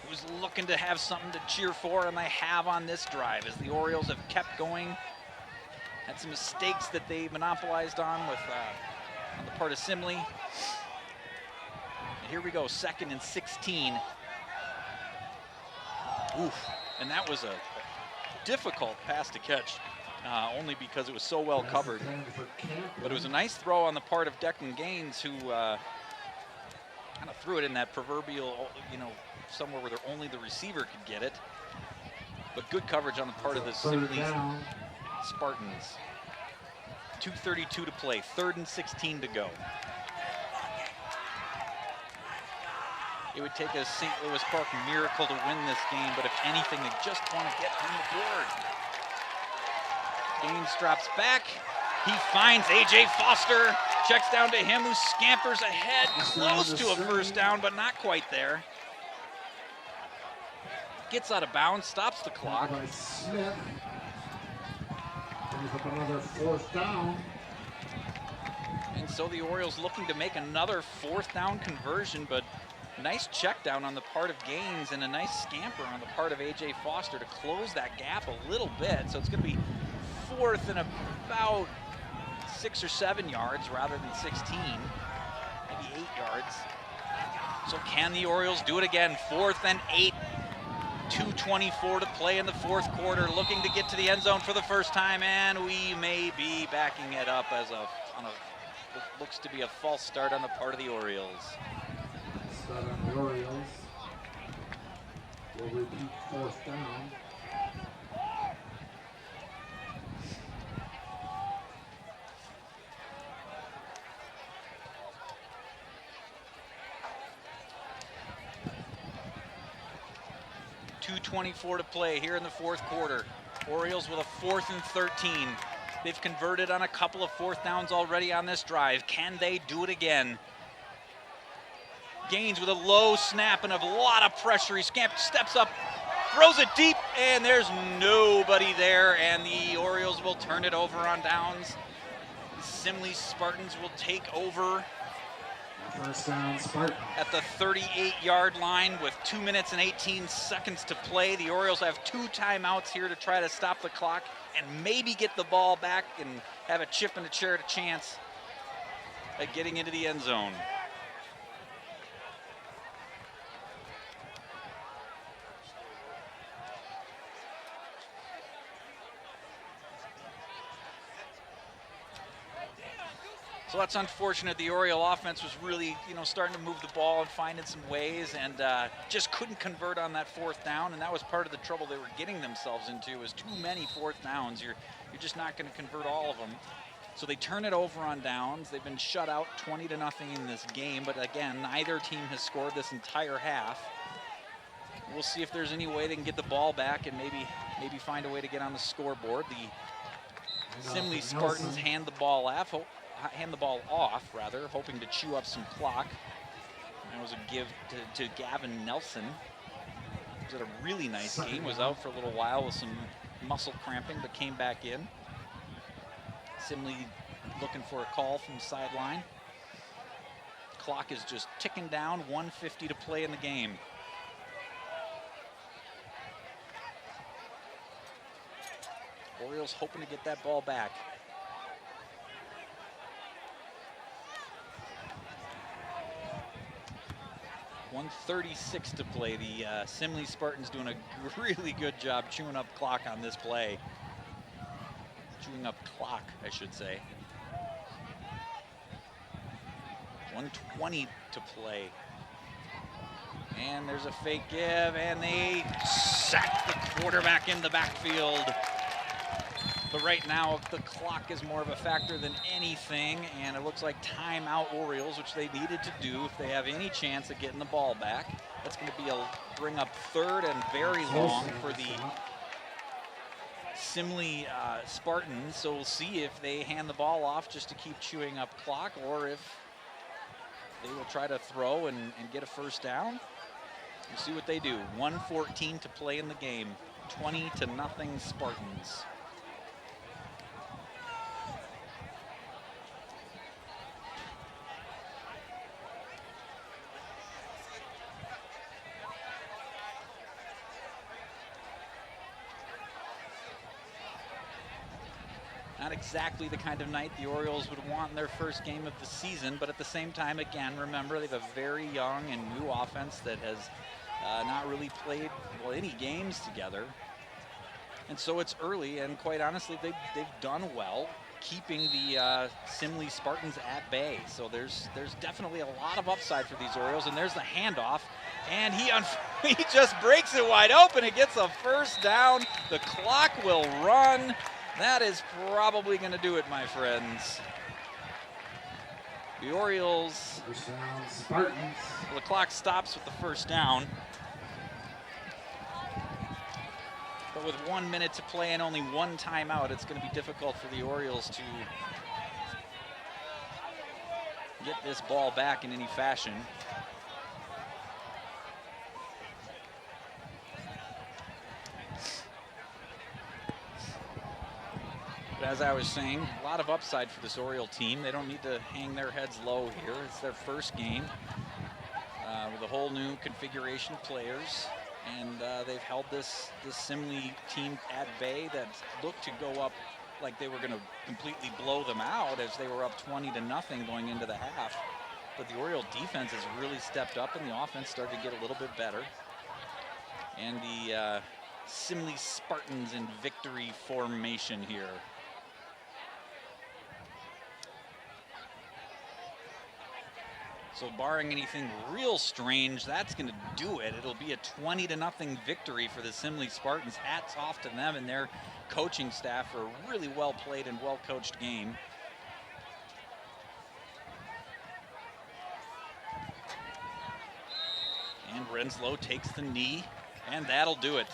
who's looking to have something to cheer for, and they have on this drive as the Orioles have kept going. Had some mistakes that they monopolized on with on the part of Simley. And here we go, 2nd and 16. Oof, and that was a difficult pass to catch. Only because it was so well covered. But it was a nice throw on the part of Declan Gaines, who kind of threw it in that proverbial, somewhere where only the receiver could get it. But good coverage on the part of the Simley Spartans. 2:32 to play, 3rd and 16 to go. It would take a St. Louis Park miracle to win this game, but if anything, they just want to get on the board. Gaines drops back. He finds A.J. Foster. Checks down to him, who scampers ahead. Close to a 1st down, but not quite there. Gets out of bounds, stops the clock. Brings up another 4th down. And so the Orioles looking to make another 4th down conversion, but nice check down on the part of Gaines and a nice scamper on the part of A.J. Foster to close that gap a little bit. So it's going to be 4th and about 6 or 7 yards rather than 16, maybe 8 yards. So can the Orioles do it again? 4th and 8, 2:24 to play in the 4th quarter, looking to get to the end zone for the first time, and we may be backing it up as looks to be a false start on the part of the Orioles. Start on the Orioles. We'll repeat 4th down. .224 to play here in the 4th quarter. Orioles with a 4th and 13. They've converted on a couple of 4th downs already on this drive. Can they do it again? Gaines with a low snap and a lot of pressure. He steps up, throws it deep, and there's nobody there, and the Orioles will turn it over on downs. The Simley Spartans will take over. First down, Spartans. At the 38-yard line with 2 minutes and 18 seconds to play. The Orioles have 2 timeouts here to try to stop the clock and maybe get the ball back and have a chip and a chair chance at getting into the end zone. So that's unfortunate. The Oriole offense was really, starting to move the ball and finding some ways, and just couldn't convert on that 4th down, and that was part of the trouble they were getting themselves into, is too many 4th downs. You're just not going to convert all of them. So they turn it over on downs. They've been shut out 20-0 in this game, but again, neither team has scored this entire half. We'll see if there's any way they can get the ball back and maybe find a way to get on the scoreboard. The Simley Spartans hand the ball off, hoping to chew up some clock. That was a give to Gavin Nelson. He was at a really nice game, was out for a little while with some muscle cramping, but came back in. Simley looking for a call from the sideline. Clock is just ticking down, 1:50 to play in the game. Orioles hoping to get that ball back. 1:36 to play. The Simley Spartans doing a really good job chewing up clock on this play. Chewing up clock, I should say. 1:20 to play. And there's a fake give, and they sack the quarterback in the backfield. But right now, the clock is more of a factor than anything, and it looks like timeout Orioles, which they needed to do if they have any chance of getting the ball back. That's going to be bring up 3rd and very long for the Simley Spartans. So we'll see if they hand the ball off just to keep chewing up clock, or if they will try to throw and get a 1st down. We'll see what they do. 1:14 to play in the game. 20-0 Spartans. Not exactly the kind of night the Orioles would want in their first game of the season, but at the same time, again, remember, they have a very young and new offense that has not really played, any games together. And so it's early, and quite honestly, they've done well keeping the Simley Spartans at bay. So there's definitely a lot of upside for these Orioles, and there's the handoff. And he just breaks it wide open. It gets a 1st down. The clock will run. That is probably going to do it, my friends. The Orioles, Spartans. Well, the clock stops with the 1st down. But with 1 minute to play and only 1 timeout, it's going to be difficult for the Orioles to get this ball back in any fashion. But as I was saying, a lot of upside for this Oriole team. They don't need to hang their heads low here. It's their first game with a whole new configuration of players. And they've held this Simley team at bay that looked to go up like they were going to completely blow them out as they were up 20-0 going into the half. But the Oriole defense has really stepped up and the offense started to get a little bit better. And the Simley Spartans in victory formation here. So barring anything real strange, that's going to do it. It'll be a 20-0 victory for the Simley Spartans. Hats off to them and their coaching staff for a really well played and well coached game. And Renslow takes the knee, and that'll do it.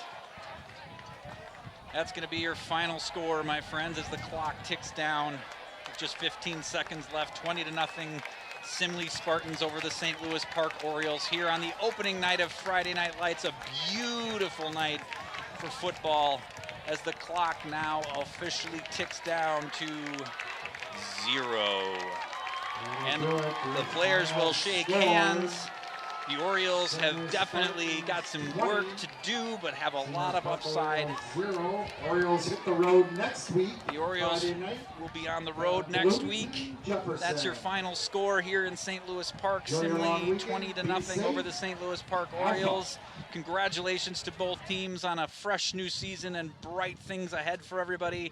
That's going to be your final score, my friends, as the clock ticks down. With just 15 seconds left, 20-0. Simley Spartans over the St. Louis Park Orioles here on the opening night of Friday Night Lights. A beautiful night for football as the clock now officially ticks down to 0. And the players will shake hands. The Orioles have definitely got some work to do, but have a lot of upside. Orioles hit the road next week. The Orioles will be on the road next week. That's your final score here in St. Louis Park. Simley 20-0 over the St. Louis Park Orioles. Congratulations to both teams on a fresh new season and bright things ahead for everybody.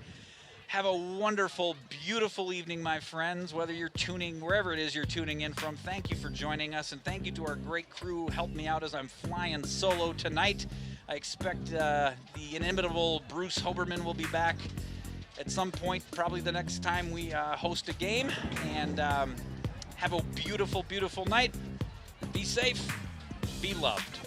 Have a wonderful, beautiful evening, my friends, whether you're tuning, wherever it is you're tuning in from. Thank you for joining us, and thank you to our great crew who helped me out as I'm flying solo tonight. I expect the inimitable Bruce Hoberman will be back at some point, probably the next time we host a game. And have a beautiful, beautiful night. Be safe, be loved.